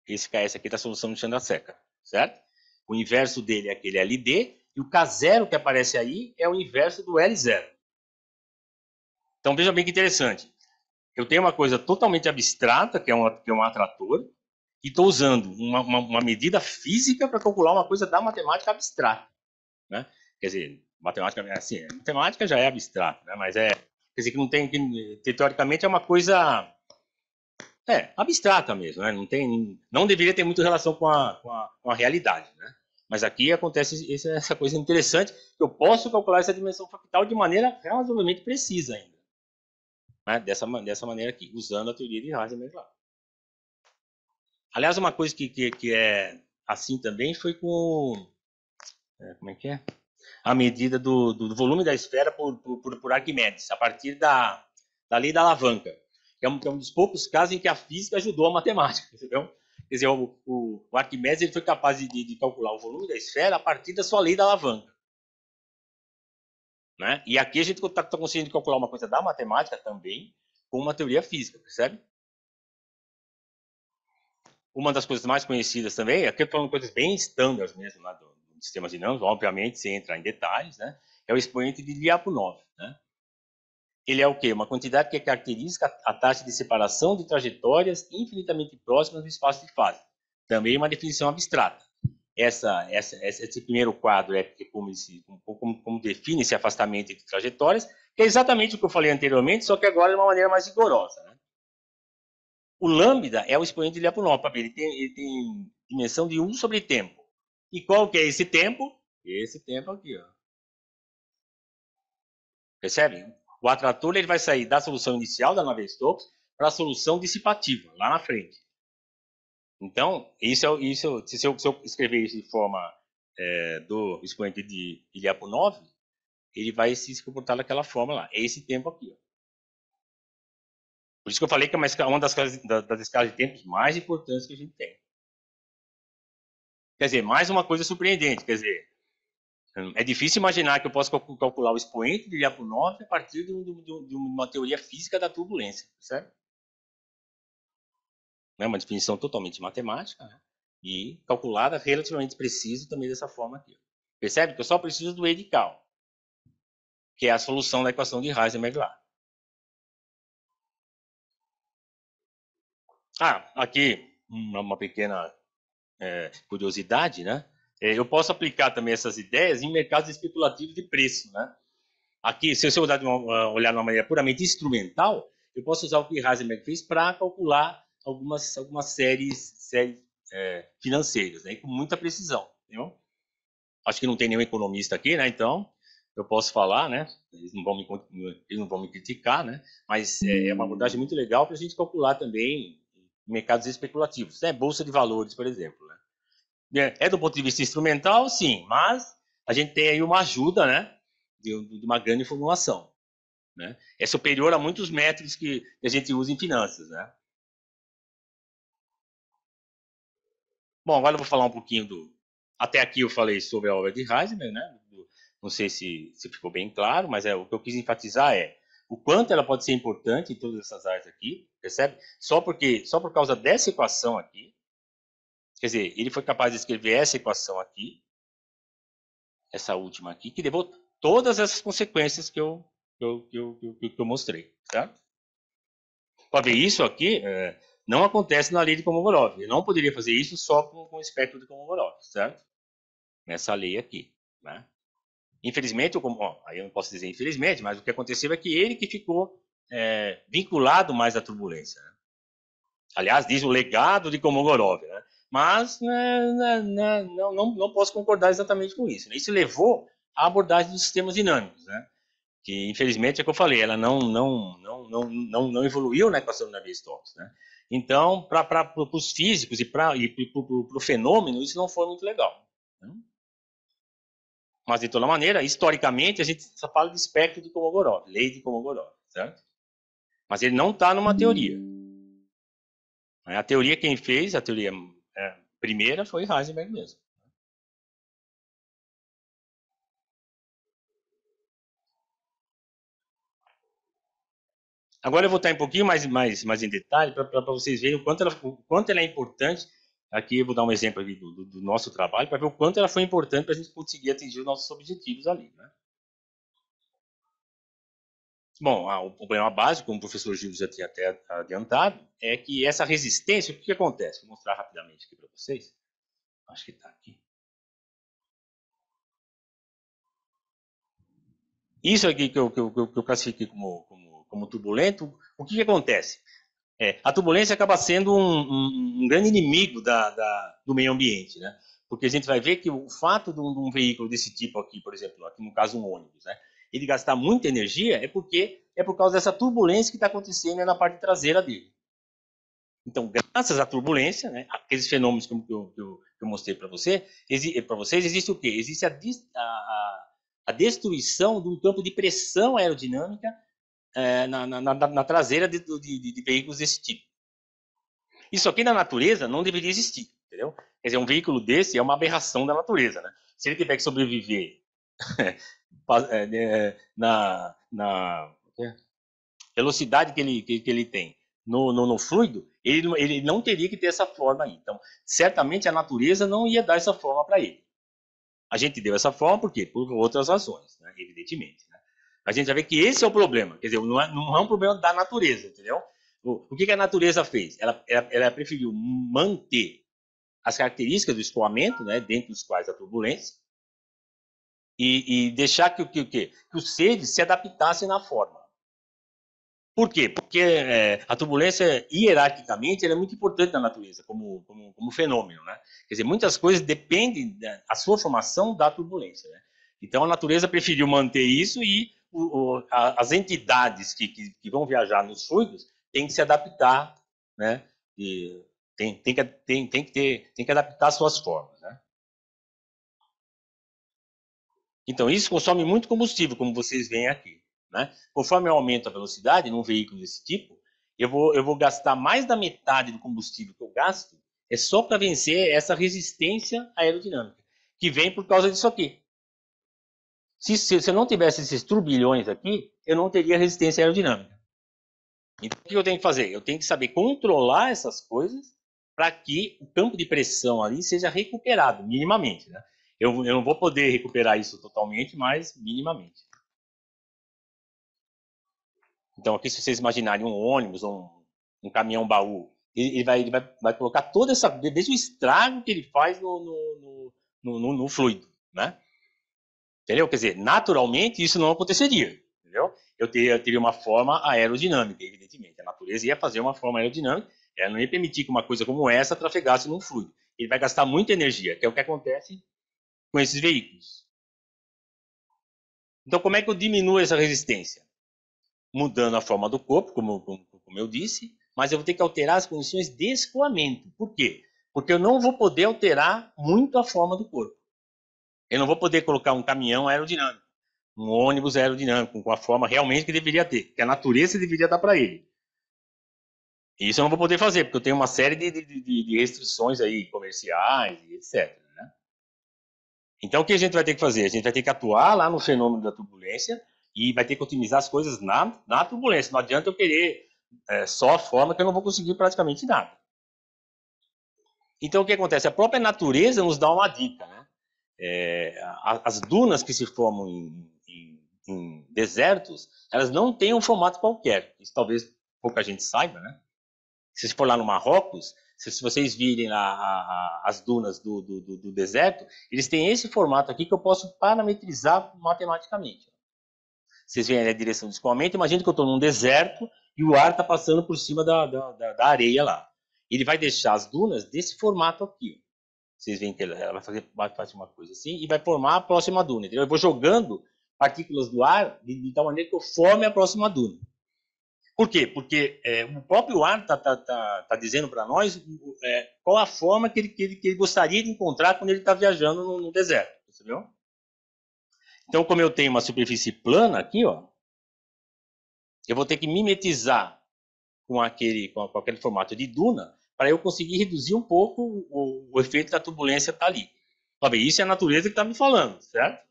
Esse KS aqui da solução de Chandrasekhar, certo? O inverso dele é aquele LD, e o K0 que aparece aí é o inverso do L0. Então veja bem que interessante. Eu tenho uma coisa totalmente abstrata, que é um atrator, e estou usando uma medida física para calcular uma coisa da matemática abstrata. Né? Quer dizer, matemática, assim, matemática já é abstrata, né? Mas quer dizer que não tem, teoricamente é uma coisa abstrata mesmo, né? Não deveria ter muito relação com a realidade, né? Mas aqui acontece essa coisa interessante, que eu posso calcular essa dimensão fractal de maneira razoavelmente precisa ainda. Né? Dessa maneira aqui, usando a teoria de Heisenberg lá. Aliás, uma coisa que é assim também foi com... como é que é? A medida do volume da esfera por Arquimedes, a partir da lei da alavanca. Que é um dos poucos casos em que a física ajudou a matemática, entendeu? Quer dizer, o Arquimedes ele foi capaz de calcular o volume da esfera a partir da sua lei da alavanca. Né? E aqui a gente está conseguindo calcular uma coisa da matemática também com uma teoria física, percebe? Uma das coisas mais conhecidas também, aqui falando coisas bem standards mesmo, lá do sistemas dinâmicos, obviamente, sem entrar em detalhes, né? É o expoente de Lyapunov, né? Ele é o quê? Uma quantidade que caracteriza a taxa de separação de trajetórias infinitamente próximas no espaço de fase. Também uma definição abstrata. Esse primeiro quadro é como define esse afastamento entre trajetórias, que é exatamente o que eu falei anteriormente, só que agora de uma maneira mais rigorosa. Né? O lambda é o expoente de Lyapunov. Ele tem dimensão de 1 sobre tempo. E qual que é esse tempo? Esse tempo aqui. Ó. Percebe? O atrator ele vai sair da solução inicial da Navier-Stokes para a solução dissipativa, lá na frente. Então, se eu escrever isso de forma do expoente de Lyapunov, ele vai se comportar daquela forma lá. É esse tempo aqui. Ó. Por isso que eu falei que é uma das escalas de tempos mais importantes que a gente tem. Quer dizer, mais uma coisa surpreendente. Quer dizer, é difícil imaginar que eu possa calcular o expoente de Lyapunov a partir de uma teoria física da turbulência, certo? É uma definição totalmente matemática, né? E calculada relativamente preciso também dessa forma aqui. Percebe que eu só preciso do E de Cal, que é a solução da equação de Heisenberg lá. Aqui uma pequena curiosidade, né? Eu posso aplicar também essas ideias em mercados especulativos de preço, né? Aqui, se eu olhar de uma maneira puramente instrumental, eu posso usar o que Heisenberg fez para calcular algumas séries financeiras, né? Com muita precisão, entendeu? Acho que não tem nenhum economista aqui, né? Então, eu posso falar, né? Eles não vão me criticar, né? Mas é uma abordagem muito legal para a gente calcular também mercados especulativos, né? Bolsa de valores, por exemplo, né? É do ponto de vista instrumental, sim, mas a gente tem aí uma ajuda, né? De uma grande formulação, né? É superior a muitos métodos que a gente usa em finanças, né? Bom, agora eu vou falar um pouquinho até aqui eu falei sobre a obra de Heisenberg, né? Não sei se ficou bem claro, mas o que eu quis enfatizar é o quanto ela pode ser importante em todas essas áreas aqui, percebe? Só por causa dessa equação aqui, quer dizer, ele foi capaz de escrever essa equação aqui, essa última aqui, que levou todas essas consequências que eu mostrei, certo? Para ver isso aqui, não acontece na lei de Kolmogorov. Eu não poderia fazer isso só com o espectro de Kolmogorov, certo? Nessa lei aqui, né? Infelizmente, aí eu não posso dizer infelizmente, mas o que aconteceu é que ele que ficou vinculado mais à turbulência. Né? Aliás, diz o legado de Kolmogorov, né? Mas não posso concordar exatamente com isso. Né? Isso levou à abordagem dos sistemas dinâmicos, né? Que infelizmente é o que eu falei, ela não evoluiu na equação de Navier-Stokes, né? Então, para os físicos e para o fenômeno, isso não foi muito legal. Né? Mas, de toda maneira, historicamente, a gente só fala de espectro de Kolmogorov, lei de Kolmogorov, certo? Mas ele não está numa teoria. A teoria quem fez, a teoria primeira, foi Heisenberg mesmo. Agora eu vou estar um pouquinho mais em detalhe para vocês verem o quanto ela é importante. Aqui eu vou dar um exemplo aqui do nosso trabalho para ver o quanto ela foi importante para a gente conseguir atingir os nossos objetivos ali, né? Bom, o problema básico, como o professor Gil já tinha até adiantado, é que essa resistência, o que acontece? Vou mostrar rapidamente aqui para vocês. Acho que está aqui. Isso aqui que eu classifiquei como turbulento, o que acontece? A turbulência acaba sendo um grande inimigo do meio ambiente, né? Porque a gente vai ver que o fato de um veículo desse tipo aqui, por exemplo, aqui no caso um ônibus, né, ele gastar muita energia é por causa dessa turbulência que está acontecendo na parte traseira dele. Então, graças à turbulência, né, aqueles fenômenos que eu mostrei para vocês, existe o quê? Existe a destruição de um campo de pressão aerodinâmica na traseira de veículos desse tipo. Isso aqui na natureza não deveria existir, entendeu? Quer dizer, um veículo desse é uma aberração da natureza, né? Se ele tiver que sobreviver na velocidade que ele tem no fluido, ele não teria que ter essa forma aí. Então, certamente a natureza não ia dar essa forma para ele. A gente deu essa forma por quê? Por outras razões, né? Evidentemente. Né? A gente já vê que esse é o problema. Quer dizer, não é um problema da natureza, entendeu? O que a natureza fez? Ela preferiu manter as características do escoamento, né, dentro dos quais a turbulência, e deixar que os seres se adaptassem na forma. Por quê? Porque a turbulência, hierarquicamente, ela é muito importante na natureza, como fenômeno. Né? Quer dizer, muitas coisas dependem da sua formação da turbulência. Né? Então, a natureza preferiu manter isso e as entidades que vão viajar nos fluidos têm que se adaptar, né? E tem que adaptar suas formas. Né? Então, isso consome muito combustível, como vocês veem aqui. Né? Conforme eu aumento a velocidade num veículo desse tipo, eu vou gastar mais da metade do combustível que eu gasto é só para vencer essa resistência aerodinâmica, que vem por causa disso aqui. Se eu não tivesse esses turbilhões aqui, eu não teria resistência aerodinâmica. Então, o que eu tenho que fazer? Eu tenho que saber controlar essas coisas para que o campo de pressão ali seja recuperado, minimamente. Né? Eu não vou poder recuperar isso totalmente, mas minimamente. Então, aqui, se vocês imaginarem um ônibus, um caminhão-baú, ele vai colocar toda essa... Desde o estrago que ele faz no fluido, né? Entendeu? Quer dizer, naturalmente, isso não aconteceria, entendeu? Eu teria uma forma aerodinâmica, evidentemente. A natureza ia fazer uma forma aerodinâmica, ela não ia permitir que uma coisa como essa trafegasse num fluido. Ele vai gastar muita energia, que é o que acontece com esses veículos. Então, como é que eu diminuo essa resistência? Mudando a forma do corpo, como eu disse, mas eu vou ter que alterar as condições de escoamento. Por quê? Porque eu não vou poder alterar muito a forma do corpo. Eu não vou poder colocar um caminhão aerodinâmico, um ônibus aerodinâmico, com a forma realmente que deveria ter, que a natureza deveria dar para ele. E isso eu não vou poder fazer, porque eu tenho uma série de restrições aí, comerciais e etc. Né? Então, o que a gente vai ter que fazer? A gente vai ter que atuar lá no fenômeno da turbulência e vai ter que otimizar as coisas na turbulência. Não adianta eu querer só a forma que eu não vou conseguir praticamente nada. Então, o que acontece? A própria natureza nos dá uma dica. Né? As dunas que se formam em desertos, elas não têm um formato qualquer. Isso talvez pouca gente saiba, né? Se for lá no Marrocos, se vocês virem lá as dunas do deserto, eles têm esse formato aqui que eu posso parametrizar matematicamente. Vocês veem a direção de escoamento, imagine que eu estou num deserto e o ar está passando por cima da areia lá. Ele vai deixar as dunas desse formato aqui. Vocês veem que ela vai fazer uma coisa assim e vai formar a próxima duna. Entendeu? Eu vou jogando partículas do ar de tal maneira que eu forme a próxima duna. Por quê? Porque o próprio ar está dizendo para nós qual a forma que ele gostaria de encontrar quando ele está viajando no deserto. Percebeu? Então, como eu tenho uma superfície plana aqui, ó, eu vou ter que mimetizar com aquele formato de duna para eu conseguir reduzir um pouco o efeito da turbulência que está ali. Isso é a natureza que está me falando, certo?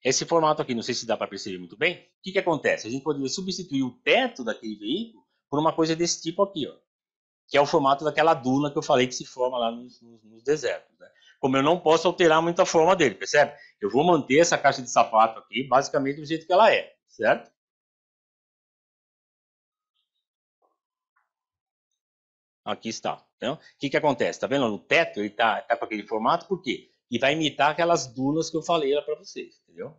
Esse formato aqui, não sei se dá para perceber muito bem, o que acontece? A gente poderia substituir o teto daquele veículo por uma coisa desse tipo aqui, ó, que é o formato daquela duna que eu falei que se forma lá nos desertos. Né? Como eu não posso alterar muito a forma dele, percebe? Eu vou manter essa caixa de sapato aqui basicamente do jeito que ela é, certo? Aqui está. Então, o que acontece? Está vendo? No teto ele está com aquele formato, por quê? E vai imitar aquelas dunas que eu falei lá para vocês, entendeu?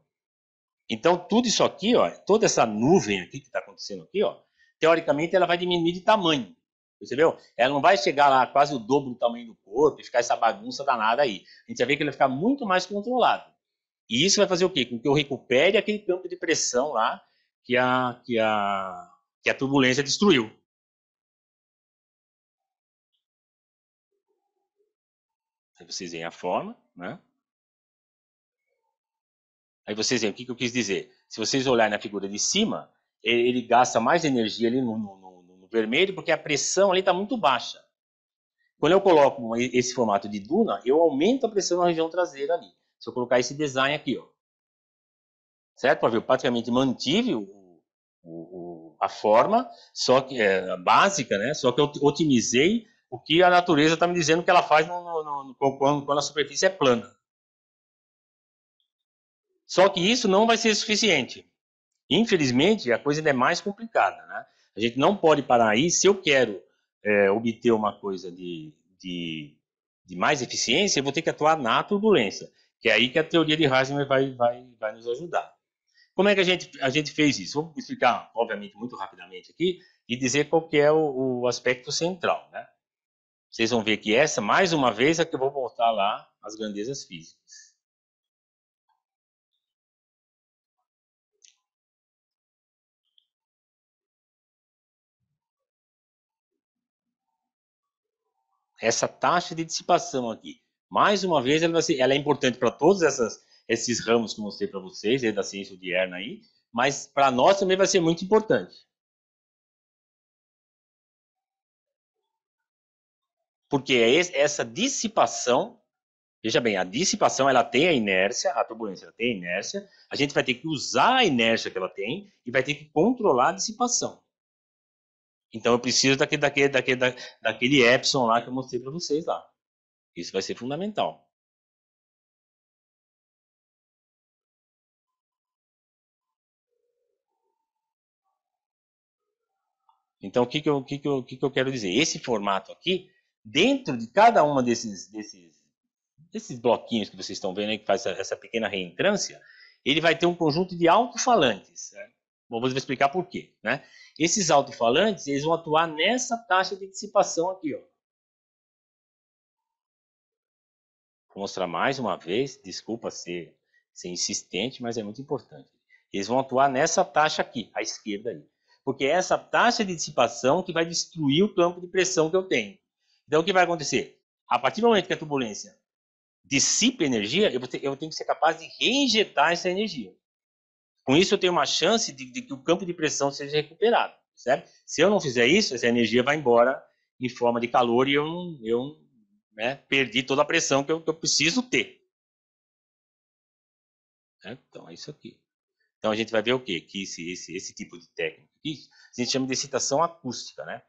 Então, tudo isso aqui, ó, toda essa nuvem aqui que está acontecendo aqui, ó, teoricamente ela vai diminuir de tamanho. Percebeu? Ela não vai chegar lá quase o dobro do tamanho do corpo e ficar essa bagunça danada aí. A gente vai ver que ele vai ficar muito mais controlado. E isso vai fazer o quê? Com que eu recupere aquele campo de pressão lá que a turbulência destruiu. Aí vocês veem a forma, né? Aí vocês veem o que eu quis dizer. Se vocês olharem na figura de cima, ele gasta mais energia ali no vermelho, porque a pressão ali está muito baixa. Quando eu coloco esse formato de duna, eu aumento a pressão na região traseira ali. Se eu colocar esse design aqui, ó. Certo? Para ver, eu praticamente mantive a forma, só que básica, né? Só que eu otimizei o que a natureza está me dizendo que ela faz quando a superfície é plana. Só que isso não vai ser suficiente. Infelizmente, a coisa ainda é mais complicada, né? A gente não pode parar aí. Se eu quero obter uma coisa de mais eficiência, eu vou ter que atuar na turbulência, que é aí que a teoria de Heisenberg vai nos ajudar. Como é que a gente fez isso? Vou explicar, obviamente, muito rapidamente aqui e dizer qual que é o aspecto central, né? Vocês vão ver que essa, mais uma vez, é que eu vou voltar lá às grandezas físicas. Essa taxa de dissipação aqui, mais uma vez, ela é importante para todos esses ramos que eu mostrei para vocês, da ciência de Erna aí, mas para nós também vai ser muito importante. Porque essa dissipação, veja bem, a dissipação ela tem a inércia, a turbulência ela tem a inércia, a gente vai ter que usar a inércia que ela tem e vai ter que controlar a dissipação. Então eu preciso daquele epsilon lá que eu mostrei para vocês lá. Isso vai ser fundamental. Então o que eu quero dizer? Esse formato aqui, dentro de cada uma desses bloquinhos que vocês estão vendo aí, que faz essa pequena reentrância, ele vai ter um conjunto de alto-falantes. Né? Vou explicar por quê. Né? Esses alto-falantes, eles vão atuar nessa taxa de dissipação aqui. Ó. Vou mostrar mais uma vez, desculpa ser insistente, mas é muito importante. Eles vão atuar nessa taxa aqui, à esquerda aí. Porque é essa taxa de dissipação que vai destruir o campo de pressão que eu tenho. Então, o que vai acontecer? A partir do momento que a turbulência dissipa energia, eu tenho que ser capaz de reinjetar essa energia. Com isso, eu tenho uma chance de que o campo de pressão seja recuperado, certo? Se eu não fizer isso, essa energia vai embora em forma de calor e eu perdi toda a pressão que eu preciso ter. Então, é isso aqui. Então, a gente vai ver o quê? Que esse tipo de técnica aqui, a gente chama de excitação acústica, né?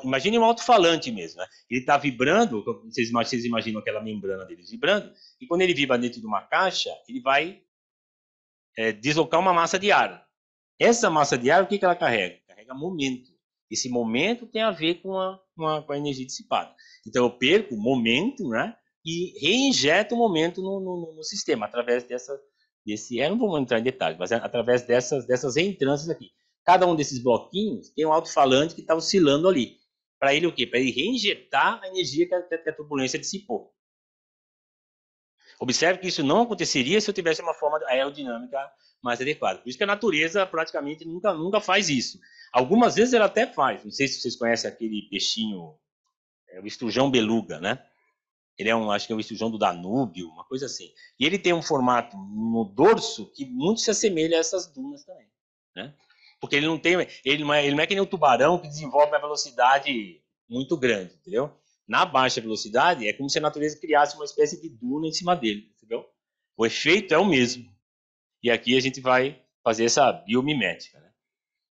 Imagine um alto-falante mesmo, né? Ele está vibrando, vocês imaginam aquela membrana dele vibrando, e quando ele vibra dentro de uma caixa, ele vai deslocar uma massa de ar. Essa massa de ar, o que ela carrega? Carrega momento. Esse momento tem a ver com a energia dissipada. Então, eu perco o momento, né? E reinjeto o momento no sistema, através eu não vou entrar em detalhes, mas através dessas reentrâncias aqui. Cada um desses bloquinhos tem um alto-falante que está oscilando ali. Para ele o quê? Para ele reinjetar a energia que a turbulência dissipou. Observe que isso não aconteceria se eu tivesse uma forma aerodinâmica mais adequada. Por isso que a natureza praticamente nunca faz isso. Algumas vezes ela até faz. Não sei se vocês conhecem aquele peixinho, o estrujão beluga, né? Ele acho que é um estrujão do Danúbio, uma coisa assim. E ele tem um formato no dorso que muito se assemelha a essas dunas também, né? Porque ele não é que nem o tubarão que desenvolve uma velocidade muito grande, entendeu? Na baixa velocidade, é como se a natureza criasse uma espécie de duna em cima dele, entendeu? O efeito é o mesmo. E aqui a gente vai fazer essa biomimética, né?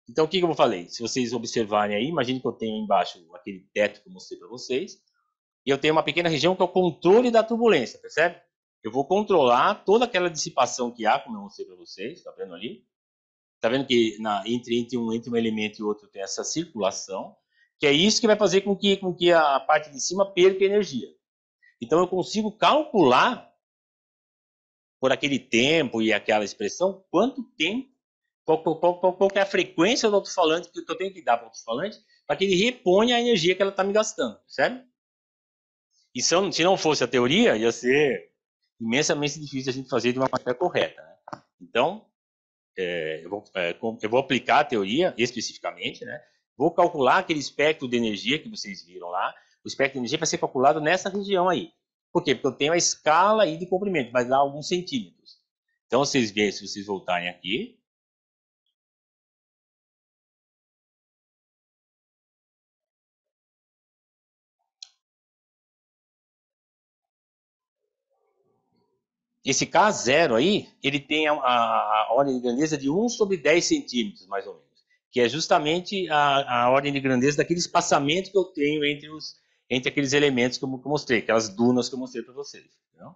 Então, o que eu falei? Se vocês observarem aí, imagine que eu tenho embaixo aquele teto que eu mostrei para vocês, e eu tenho uma pequena região que é o controle da turbulência, percebe? Eu vou controlar toda aquela dissipação que há, como eu mostrei para vocês, tá vendo ali? Tá vendo que entre um elemento e outro tem essa circulação, que é isso que vai fazer com que a parte de cima perca energia. Então eu consigo calcular, por aquele tempo e aquela expressão, qual é a frequência do alto-falante que eu tenho que dar para o alto-falante para que ele reponha a energia que ela está me gastando, certo? E se não fosse a teoria, ia ser imensamente difícil a gente fazer de uma maneira correta, né? Então, eu vou aplicar a teoria especificamente, né? Vou calcular aquele espectro de energia que vocês viram lá. O espectro de energia vai ser calculado nessa região aí. Por quê? Porque eu tenho a escala aí de comprimento, vai dar alguns centímetros. Então, vocês veem, se vocês voltarem aqui, esse K0 aí, ele tem a ordem de grandeza de 1 sobre 10 centímetros, mais ou menos. Que é justamente a ordem de grandeza daquele espaçamento que eu tenho entre aqueles elementos que eu mostrei, aquelas dunas que eu mostrei para vocês. Entendeu?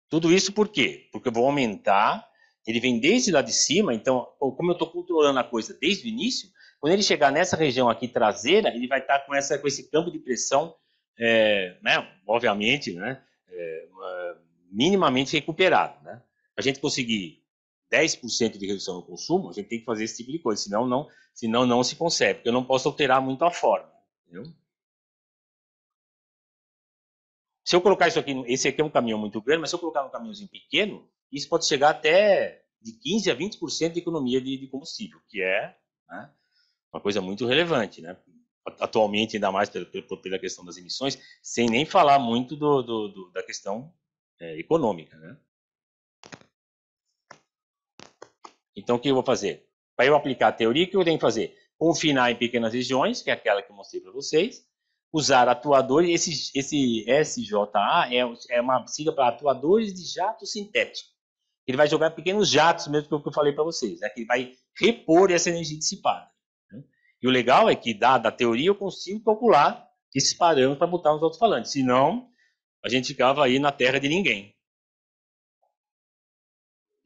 Tudo isso por quê? Porque eu vou aumentar, ele vem desde lá de cima, então, como eu estou controlando a coisa desde o início, quando ele chegar nessa região aqui traseira, ele vai estar com esse campo de pressão, né, obviamente, né, minimamente recuperado. Né? Para a gente conseguir 10% de redução no consumo, a gente tem que fazer esse tipo de coisa, senão não se consegue, porque eu não posso alterar muito a forma. Entendeu? Se eu colocar isso aqui, esse aqui é um caminhão muito grande, mas se eu colocar um caminhãozinho pequeno, isso pode chegar até de 15 a 20% de economia de combustível, que é, né, uma coisa muito relevante, né? Atualmente, ainda mais pela questão das emissões, sem nem falar muito da questão econômica, né? Então, o que eu vou fazer? Para eu aplicar a teoria, o que eu tenho que fazer? Confinar em pequenas regiões, que é aquela que eu mostrei para vocês, usar atuadores, esse SJA é uma sigla para atuadores de jato sintético. Ele vai jogar pequenos jatos, mesmo que eu falei para vocês, né? Que ele vai repor essa energia dissipada. Né? E o legal é que, dada a teoria, eu consigo calcular esses parâmetros para botar nos alto-falantes. Senão, a gente ficava aí na terra de ninguém.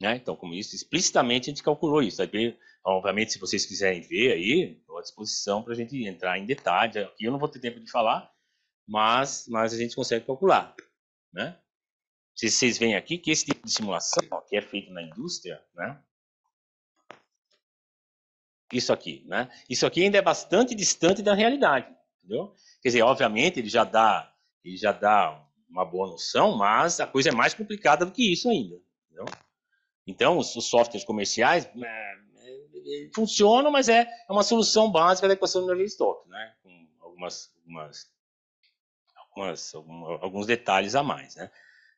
Né? Então, como isso, explicitamente a gente calculou isso. Aí, obviamente, se vocês quiserem ver aí, estou à disposição para a gente entrar em detalhe. Aqui eu não vou ter tempo de falar, mas a gente consegue calcular. Né? Se vocês veem aqui que esse tipo de simulação que é feito na indústria, né? Isso aqui, né? Isso aqui ainda é bastante distante da realidade, entendeu? Quer dizer, obviamente ele já dá uma boa noção, mas a coisa é mais complicada do que isso ainda, entendeu? Então, os softwares comerciais funcionam, mas é uma solução básica da equação de Navier-Stokes, né? Com alguns detalhes a mais, né?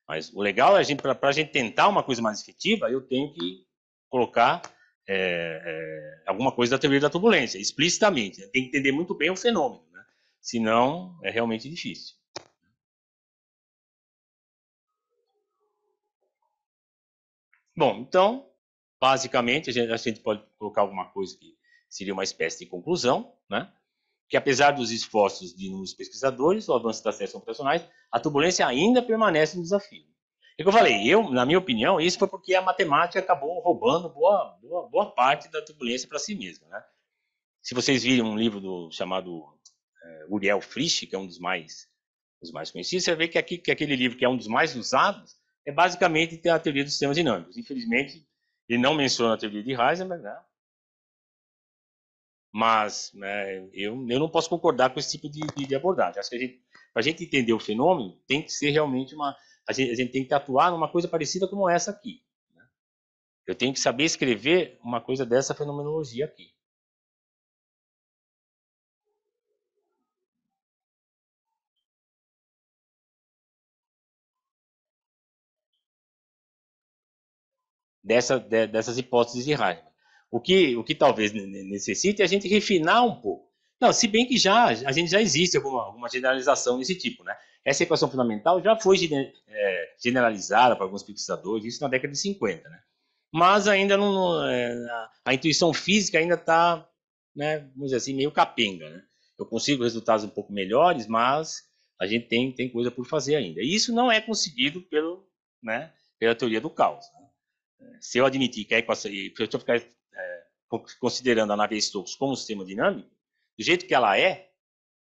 Mas o legal é para a gente tentar uma coisa mais efetiva, eu tenho que colocar alguma coisa da teoria da turbulência, explicitamente. Né? Tem que entender muito bem o fenômeno, né? Senão é realmente difícil. Bom, então, basicamente, a gente pode colocar alguma coisa que seria uma espécie de conclusão, né? Que apesar dos esforços de inúmeros pesquisadores, o avanço das técnicas computacionais, a turbulência ainda permanece um desafio. É que eu falei, na minha opinião, isso foi porque a matemática acabou roubando boa parte da turbulência para si mesma, né? Se vocês virem um livro chamado Uriel Frisch, que é um dos mais conhecidos, você vê que aquele livro que é um dos mais usados é basicamente a teoria dos sistemas dinâmicos. Infelizmente, ele não menciona a teoria de Heisenberg, né? Mas eu não posso concordar com esse tipo de abordagem. Acho que para a gente entender o fenômeno, tem que ser realmente a gente tem que atuar numa coisa parecida como essa aqui. Né? Eu tenho que saber escrever uma coisa dessa fenomenologia aqui. Dessas hipóteses de Heisenberg. O que talvez necessite é a gente refinar um pouco. Não, se bem que a gente já existe alguma generalização desse tipo, né? Essa equação fundamental já foi generalizada para alguns pesquisadores, isso na década de 50, né? Mas ainda não, a intuição física ainda está, né, vamos dizer assim, meio capenga, né? Eu consigo resultados um pouco melhores, mas a gente tem coisa por fazer ainda. E isso não é conseguido pela teoria do caos. Né? Se eu admitir que a equação, se eu ficar considerando a Navier-Stokes como um sistema dinâmico, do jeito que ela é,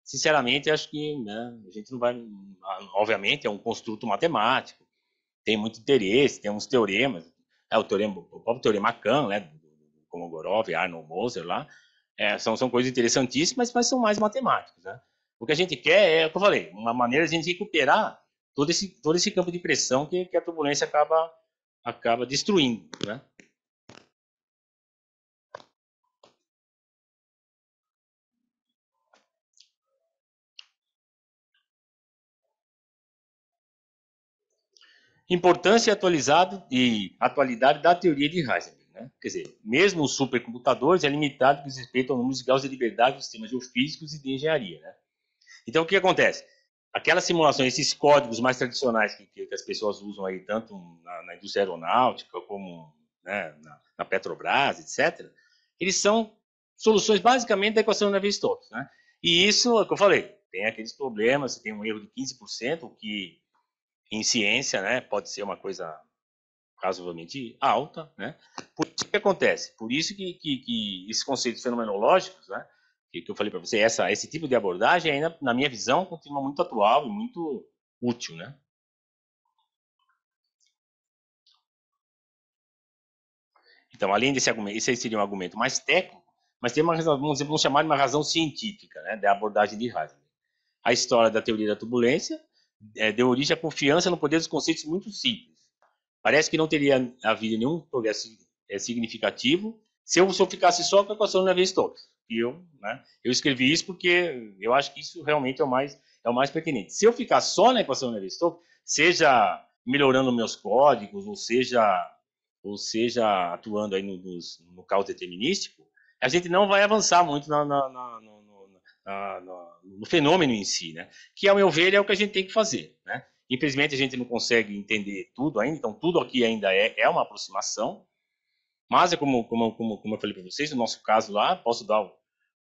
sinceramente, acho que a gente não vai. Obviamente, é um construto matemático, tem muito interesse, tem uns teoremas, o próprio teorema Kahn, né, do Kolmogorov, Arnold Moser lá, são coisas interessantíssimas, mas são mais matemáticas, né? O que a gente quer é, como eu falei, uma maneira de a gente recuperar todo esse campo de pressão que a turbulência acaba destruindo, né? Importância e atualidade da teoria de Heisenberg, né? Quer dizer, mesmo os supercomputadores é limitado com respeito ao número de graus de liberdade dos sistemas geofísicos e de engenharia, né? Então, o que acontece? Aquelas simulações, esses códigos mais tradicionais que as pessoas usam aí, tanto na indústria aeronáutica, como, né, na Petrobras, etc., eles são soluções basicamente da equação de Navier-Stokes, né? E isso, é o que eu falei, tem aqueles problemas, você tem um erro de 15%, o que em ciência, né, pode ser uma coisa razoavelmente alta, né? Por isso que acontece, por isso que esses conceitos fenomenológicos, né, que eu falei para você, esse tipo de abordagem ainda, na minha visão, continua muito atual e muito útil, né? Então, além desse argumento, esse aí seria um argumento mais técnico, mas tem uma razão, vamos chamar de uma razão científica, né, da abordagem de Heisenberg. A história da teoria da turbulência deu origem à confiança no poder dos conceitos muito simples. Parece que não teria havido nenhum progresso significativo se eu ficasse só com a equação de Navier-Stokes. E eu escrevi isso porque eu acho que isso realmente é o mais pertinente. Se eu ficar só na equação de Navier-Stokes, seja melhorando meus códigos, ou seja atuando aí no caos determinístico, a gente não vai avançar muito no fenômeno em si, né? Que, ao meu ver, é o que a gente tem que fazer, né? Infelizmente, a gente não consegue entender tudo ainda, então tudo aqui ainda é uma aproximação, mas é como eu falei para vocês, no nosso caso lá, posso dar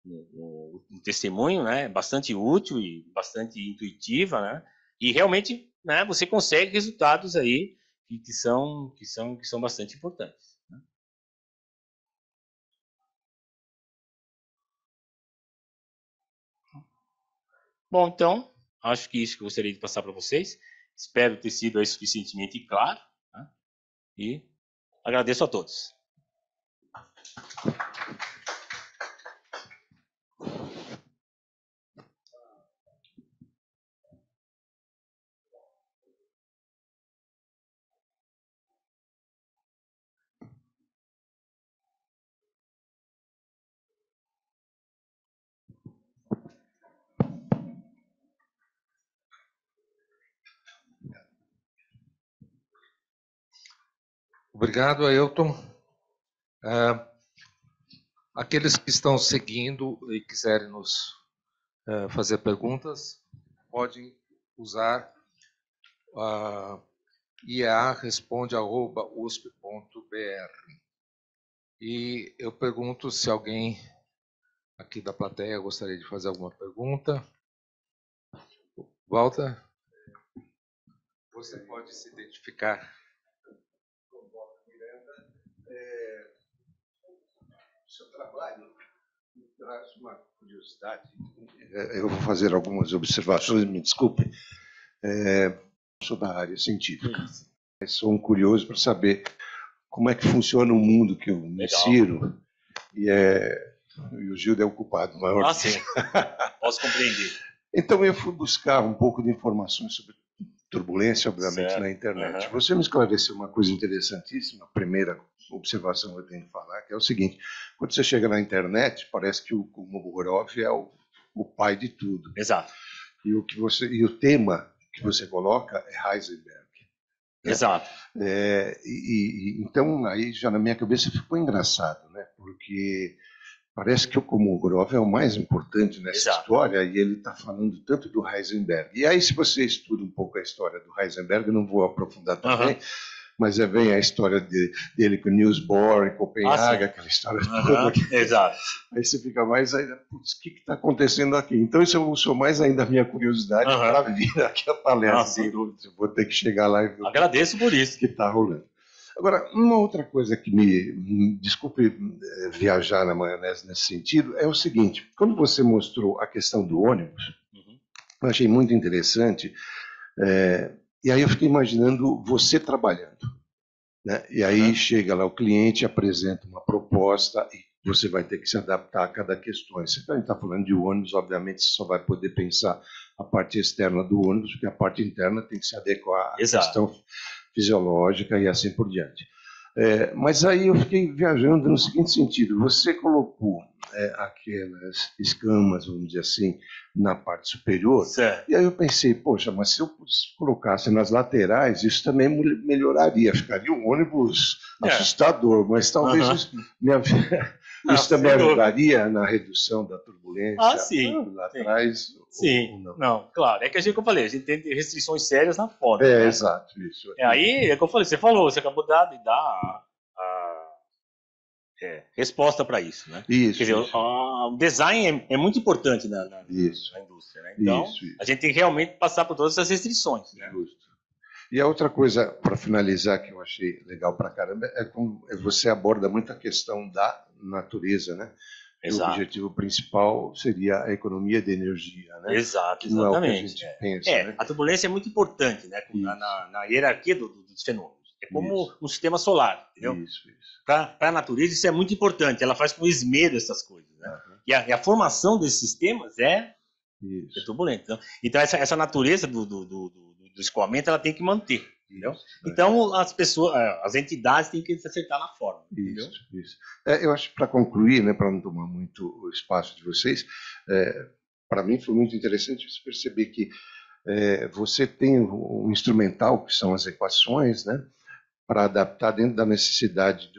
um testemunho, né? Bastante útil e bastante intuitiva, né? E realmente, né, você consegue resultados aí que são bastante importantes. Né? Bom, então, acho que isso que eu gostaria de passar para vocês. Espero ter sido aí suficientemente claro. Né? E agradeço a todos. Obrigado, Ailton. Aqueles que estão seguindo e quiserem nos fazer perguntas, podem usar iea@usp.br. E eu pergunto se alguém aqui da plateia gostaria de fazer alguma pergunta. Walter, você pode se identificar. O seu trabalho me traz uma curiosidade. Eu vou fazer algumas observações, me desculpe. Sou da área científica. Sou um curioso para saber como é que funciona o mundo que eu me insiro. E o Gildo é o culpado maior. Ah, sim. Posso compreender. Então eu fui buscar um pouco de informações sobre turbulência, obviamente, certo. na internet. Você me esclareceu uma coisa interessantíssima, a primeira observação que eu tenho que falar, que é o seguinte: quando você chega na internet, parece que o Kolmogorov é o pai de tudo. Exato. E o tema que você coloca é Heisenberg. Né? Exato. Então, aí já na minha cabeça ficou engraçado, né? Porque parece que o Kolmogorov é o mais importante nessa história, e ele está falando tanto do Heisenberg. E aí, se você estuda um pouco a história do Heisenberg, eu não vou aprofundar também, mas vem a história dele com Niels Bohr, em Copenhague, aquela história toda. Exato. Aí você fica mais ainda, putz, o que está acontecendo aqui? Então isso aguçou mais ainda a minha curiosidade para vir aqui a palestra. Eu vou ter que chegar lá e ver. Agradeço por isso. Que está rolando. Agora, uma outra coisa que desculpe viajar na maionese nesse sentido, é o seguinte: quando você mostrou a questão do ônibus, eu achei muito interessante, e aí eu fiquei imaginando você trabalhando, né? E aí chega lá o cliente, apresenta uma proposta e você vai ter que se adaptar a cada questão. Se a gente está falando de ônibus, obviamente você só vai poder pensar a parte externa do ônibus, porque a parte interna tem que se adequar à questão fisiológica e assim por diante. Mas aí eu fiquei viajando no seguinte sentido: você colocou aquelas escamas, vamos dizer assim, na parte superior, certo. E aí eu pensei, poxa, mas se eu colocasse nas laterais, isso também melhoraria, ficaria um ônibus assustador, mas talvez isso também ajudaria na redução da turbulência sim. lá atrás. Sim, ou não. Não, claro, é que como eu falei, a gente tem restrições sérias na forma. Exato, isso. Aí, é que eu falei, você acabou de dar a resposta para isso, né? Isso, Quer dizer, o design é muito importante na indústria, né? Então, a gente tem que realmente passar por todas essas restrições, né? Justo. E a outra coisa, para finalizar, que eu achei legal para caramba, é como você aborda muito a questão da natureza, né? Exato. O objetivo principal seria a economia de energia, né? Exato, que não é o que a exatamente. gente pensa, né? A turbulência é muito importante, né? Na hierarquia dos fenômenos. É como Isso. um sistema solar, entendeu? Isso. Para a natureza isso é muito importante, ela faz com esmero essas coisas, né? E a formação desses sistemas é turbulenta. Então essa natureza do escoamento ela tem que manter, entendeu? Então as pessoas, as entidades têm que se acertar na forma, entendeu? Isso. Eu acho, para concluir, né, para não tomar muito o espaço de vocês, para mim foi muito interessante você perceber que você tem um instrumental, que são as equações, né, para adaptar dentro da necessidade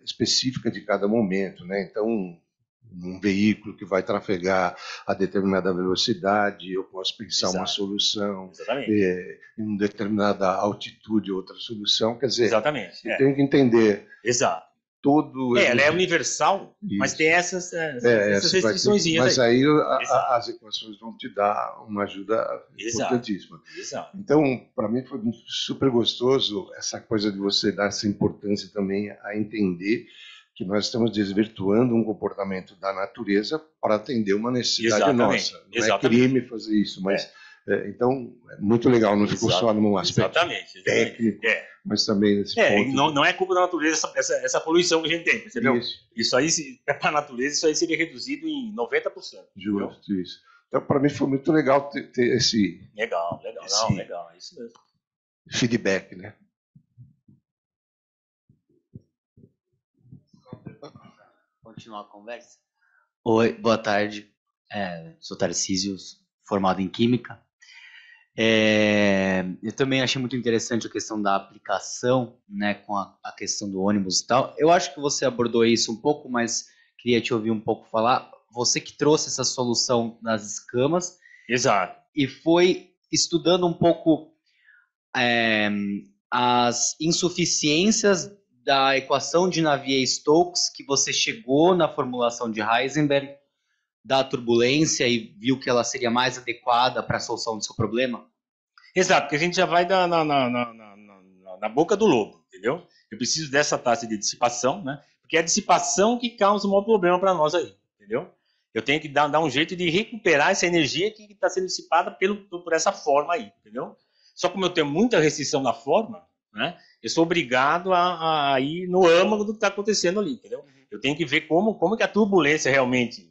específica de cada momento, né? Então, um veículo que vai trafegar a determinada velocidade, eu posso pensar uma solução, em uma determinada altitude, outra solução, quer dizer, eu tenho que entender todo... ela é universal, mas tem essas restrições. Mas aí as equações vão te dar uma ajuda importantíssima. Então, para mim foi super gostoso essa coisa de você dar essa importância também a entender que nós estamos desvirtuando um comportamento da natureza para atender uma necessidade nossa. Não é crime fazer isso, mas... então, é muito legal, não ficou só num aspecto técnico, mas também nesse ponto. Não é culpa da natureza essa poluição que a gente tem, percebeu? Isso aí, para a natureza, isso aí seria reduzido em 90%. Justo, isso. Então, para mim foi muito legal ter esse... Legal, é isso mesmo. Feedback, né? Continuar a conversa? Oi, boa tarde. Sou Tarcísio, formado em Química. Eu também achei muito interessante a questão da aplicação, né, com a questão do ônibus e tal. Eu acho que você abordou isso um pouco, mas queria te ouvir um pouco falar. Você que trouxe essa solução das escamas. Exato. E foi estudando um pouco as insuficiências da equação de Navier-Stokes que você chegou na formulação de Heisenberg da turbulência e viu que ela seria mais adequada para a solução do seu problema? Exato, porque a gente já vai na boca do lobo, entendeu? Eu preciso dessa taxa de dissipação, né? Porque é a dissipação que causa o maior problema para nós aí, entendeu? Eu tenho que dar um jeito de recuperar essa energia que está sendo dissipada por essa forma aí, entendeu? Só como eu tenho muita restrição na forma, né? Eu sou obrigado a ir no âmago do que está acontecendo ali, entendeu? Eu tenho que ver como que a turbulência realmente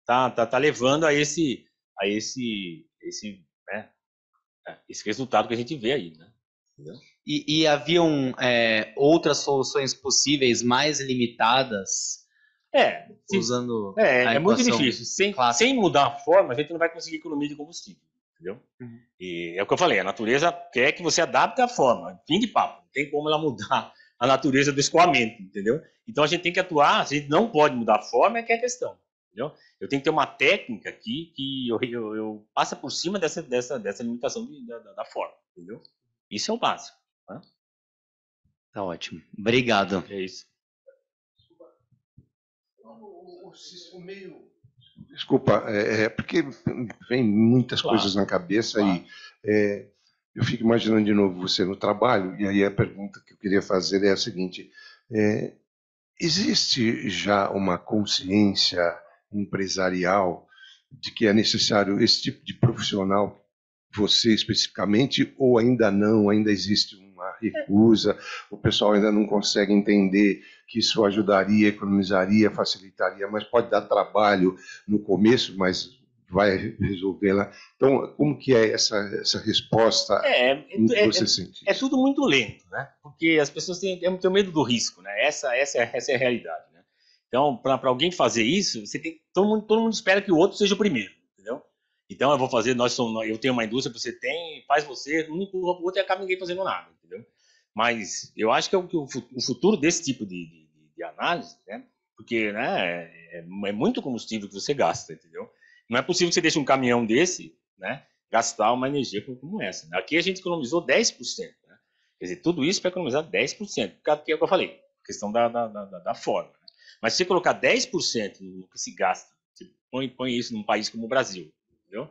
tá levando a esse resultado que a gente vê aí, né? Entendeu? E haviam outras soluções possíveis mais limitadas? Usando é muito difícil. Sem mudar a forma, a gente não vai conseguir economia de combustível, entendeu? E é o que eu falei, a natureza quer que você adapte a forma, fim de papo. Não tem como ela mudar a natureza do escoamento, entendeu? Então a gente tem que atuar, a gente não pode mudar a forma, é que é a questão. Entendeu? Eu tenho que ter uma técnica aqui que eu passe por cima dessa limitação da forma, entendeu? Isso é o básico. Tá? Tá ótimo. Obrigado. É isso. Desculpa, porque vem muitas coisas na cabeça e eu fico imaginando de novo você no trabalho, e aí a pergunta que eu queria fazer é a seguinte: existe já uma consciência empresarial de que é necessário esse tipo de profissional, você especificamente, ou ainda não, ainda existe uma recusa, o pessoal ainda não consegue entender que isso ajudaria, economizaria, facilitaria, mas pode dar trabalho no começo, mas vai resolvê-la. Então, como que é essa resposta? Como que você sente é isso? tudo muito lento, né? Porque as pessoas têm medo do risco, né? Essa é a realidade, né? Então, para alguém fazer isso, todo mundo espera que o outro seja o primeiro, entendeu? Então, eu vou fazer, eu tenho uma indústria, você tem, faz você, um empurra o outro e acaba ninguém fazendo nada, entendeu? Mas eu acho que o futuro desse tipo de análise, né? Porque, né, é muito combustível que você gasta, entendeu? Não é possível que você deixe um caminhão desse, né, gastar uma energia como essa. Né? Aqui a gente economizou 10%. Né? Quer dizer, tudo isso para economizar 10%. Porque é o que eu falei, questão da forma. Né? Mas se você colocar 10% no que se gasta, você põe isso num país como o Brasil, entendeu?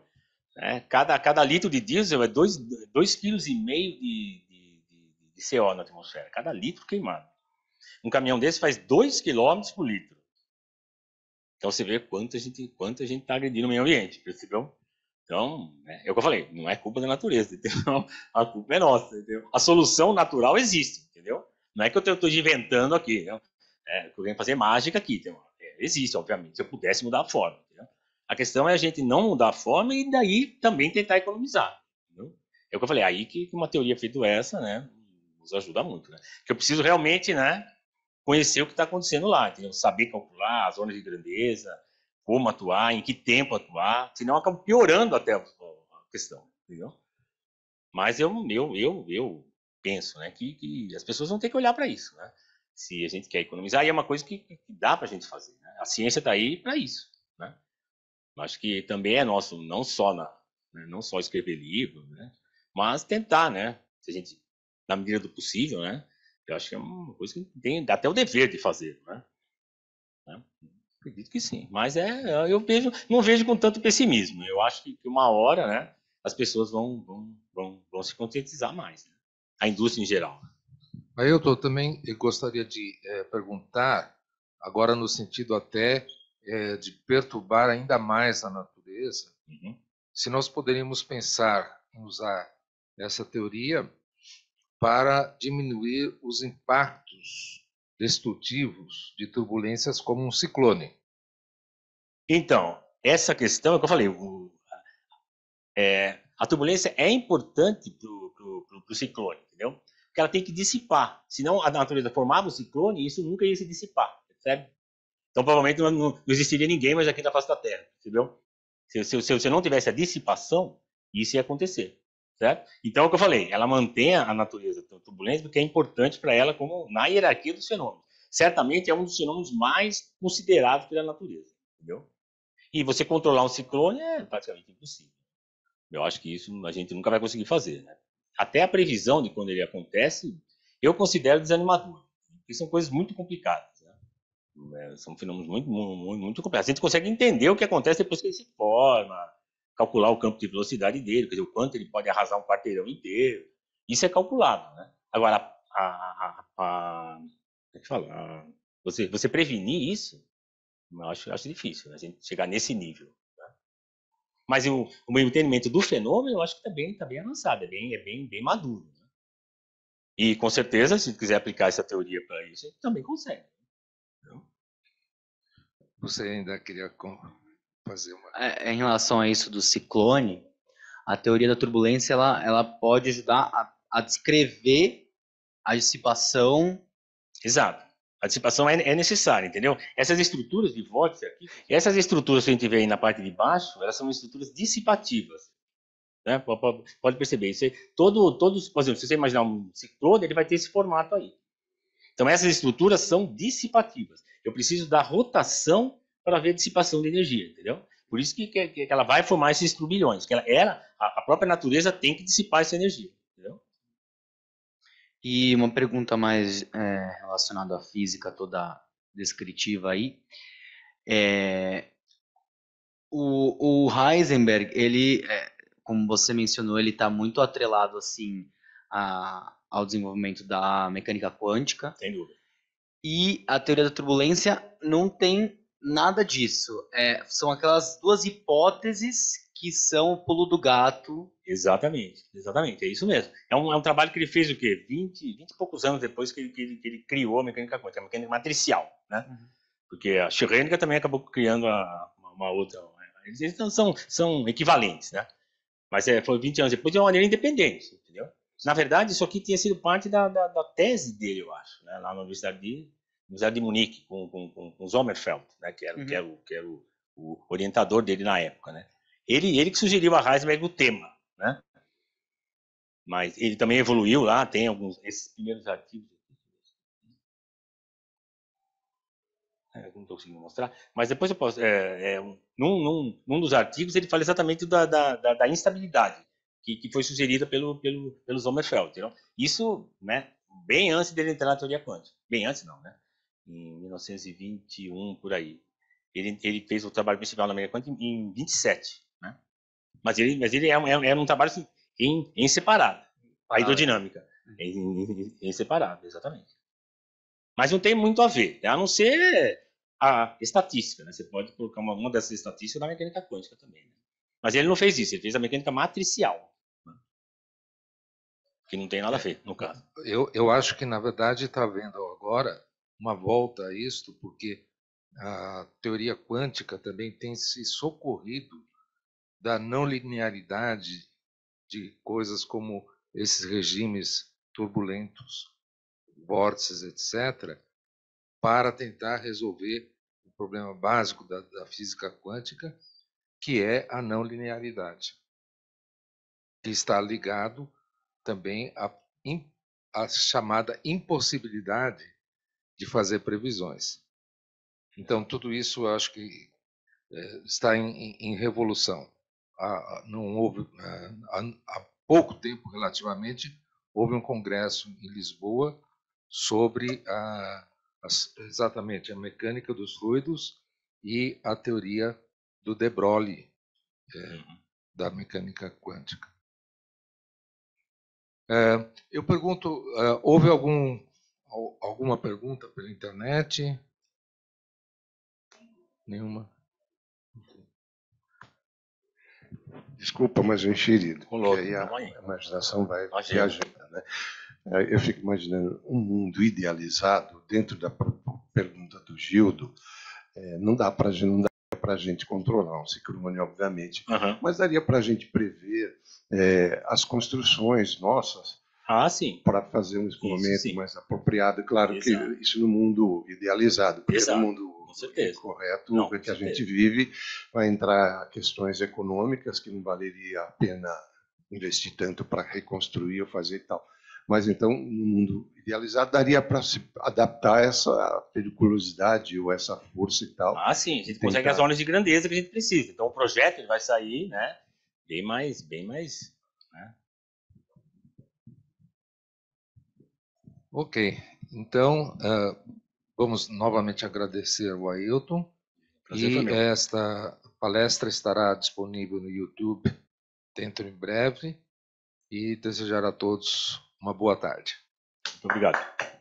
Cada litro de diesel é 2,5 kg de CO na atmosfera. Cada litro queimado. Um caminhão desse faz 2 km por litro. Então você vê quanto a gente está agredindo o meio ambiente, percebeu? Então, é o que eu falei, não é culpa da natureza, entendeu? A culpa é nossa, entendeu? A solução natural existe, entendeu? Não é que eu estou inventando aqui, entendeu? Que eu venho fazer mágica aqui, entendeu? Existe, obviamente, se eu pudesse mudar a forma, entendeu? A questão é a gente não mudar a forma e daí também tentar economizar, entendeu? É o que eu falei, aí que uma teoria feita essa, né, nos ajuda muito, né? Que eu preciso realmente, né, conhecer o que está acontecendo lá, entendeu? Saber calcular as zonas de grandeza, como atuar, em que tempo atuar, senão acaba piorando até a questão, entendeu? Mas eu penso, né, que as pessoas vão ter que olhar para isso, né? Se a gente quer economizar, e é uma coisa que dá para a gente fazer, né? A ciência está aí para isso, né? Acho que também é nosso, não só escrever livro, né? Mas tentar, né? Se a gente, na medida do possível, né? Eu acho que é uma coisa que tem até o dever de fazer, né? Acredito que sim, mas eu não vejo com tanto pessimismo. Eu acho que uma hora, né, as pessoas vão se conscientizar mais, né? A indústria em geral. Ailton, também eu gostaria de perguntar, agora no sentido até de perturbar ainda mais a natureza, se nós poderíamos pensar em usar essa teoria para diminuir os impactos destrutivos de turbulências como um ciclone. Então, essa questão é o que eu falei. A turbulência é importante para o ciclone, entendeu? Porque ela tem que dissipar. Senão a natureza formava o ciclone e isso nunca ia se dissipar, percebe? Então provavelmente não existiria ninguém mais aqui na face da Terra, entendeu? Se não tivesse a dissipação, isso ia acontecer, certo? Então é o que eu falei, ela mantém a natureza turbulenta porque é importante para ela como na hierarquia dos fenômenos. Certamente é um dos fenômenos mais considerados pela natureza, entendeu? E você controlar um ciclone é praticamente impossível. Eu acho que isso a gente nunca vai conseguir fazer, né? Até a previsão de quando ele acontece, eu considero desanimador. Porque são coisas muito complicadas, né? São fenômenos muito complicados. A gente consegue entender o que acontece depois que ele se forma, calcular o campo de velocidade dele, quer dizer, o quanto ele pode arrasar um quarteirão inteiro. Isso é calculado, né? Agora, como é que fala? Você prevenir isso, eu acho difícil, né? A gente chegar nesse nível. Mas o meu entendimento do fenômeno, eu acho que está bem avançado, é bem maduro. Né? E, com certeza, se quiser aplicar essa teoria para isso, a gente também consegue. Não? Você ainda queria fazer uma... Em relação a isso do ciclone, a teoria da turbulência ela pode ajudar a descrever a dissipação. Exato. A dissipação é necessária, entendeu? Essas estruturas de vórtice aqui, essas estruturas que a gente vê aí na parte de baixo, elas são estruturas dissipativas. Né? Pode perceber. Isso aí, por exemplo, se você imaginar um ciclone, ele vai ter esse formato aí. Então, essas estruturas são dissipativas. Eu preciso da rotação para ver a dissipação de energia, entendeu? Por isso que ela vai formar esses turbilhões. Que a própria natureza tem que dissipar essa energia, entendeu? E uma pergunta mais relacionada à física toda descritiva aí. O Heisenberg, ele, como você mencionou, ele está muito atrelado assim ao desenvolvimento da mecânica quântica. Sem dúvida. E a teoria da turbulência não tem nada disso. São aquelas duas hipóteses que são o pulo do gato. Exatamente, exatamente, é isso mesmo. É um trabalho que ele fez o quê? 20 e poucos anos depois que ele criou a mecânica quântica, a mecânica matricial, né? Porque a Schrödinger também acabou criando uma outra. Eles não são equivalentes, né? Mas foi 20 anos depois de uma maneira independente, entendeu? Na verdade, isso aqui tinha sido parte da tese dele, eu acho, né? Lá na Universidade de Munique, com Sommerfeld, né? Que era o orientador dele na época, né? Ele que sugeriu a Heisenberg o tema, né? Mas ele também evoluiu lá, tem esses primeiros artigos. Não estou conseguindo mostrar, mas depois eu posso. Num dos artigos ele fala exatamente da instabilidade que foi sugerida pelo Sommerfeld. Entendeu? Isso, né, bem antes dele entrar na teoria quântica. Bem antes, não, né? Em 1921, por aí. Ele fez o trabalho principal na mecânica quântica em 27, né? Mas ele é um trabalho assim, em separado. A hidrodinâmica. Em separado, exatamente. Mas não tem muito a ver, a não ser a estatística, né? Você pode colocar uma dessas estatísticas na mecânica quântica também. Né? Mas ele não fez isso, ele fez a mecânica matricial, né? Que não tem nada a ver, no caso. Eu acho que, na verdade, está havendo agora uma volta a isto, porque a teoria quântica também tem se socorrido da não linearidade de coisas como esses regimes turbulentos, vórtices, etc., para tentar resolver o problema básico da física quântica, que é a não linearidade, que está ligado também à chamada impossibilidade de fazer previsões. Então, tudo isso eu acho que está em revolução. Não houve, há pouco tempo, relativamente, houve um congresso em Lisboa sobre exatamente a mecânica dos fluidos e a teoria do de Broglie, da mecânica quântica. Eu pergunto, houve alguma pergunta pela internet? Nenhuma? Desculpa, mas eu enxerido. Louco, aí a imaginação vai viajando. Né? Eu fico imaginando um mundo idealizado dentro da pergunta do Gildo. Não dá para a gente controlar um ciclone, obviamente, mas daria para a gente prever as construções nossas para fazer um escoamento mais apropriado. Claro que isso no mundo idealizado, porque no mundo correto que a gente vive, vai entrar questões econômicas que não valeria a pena investir tanto para reconstruir ou fazer e tal. Mas então, no mundo idealizado, daria para se adaptar a essa periculosidade ou essa força e tal. Sim, a gente consegue as ordens de grandeza que a gente precisa. Então, o projeto ele vai sair, né, bem mais, né? Ok, então vamos novamente agradecer ao Ailton. E esta palestra estará disponível no YouTube dentro em breve. E desejar a todos uma boa tarde. Muito obrigado.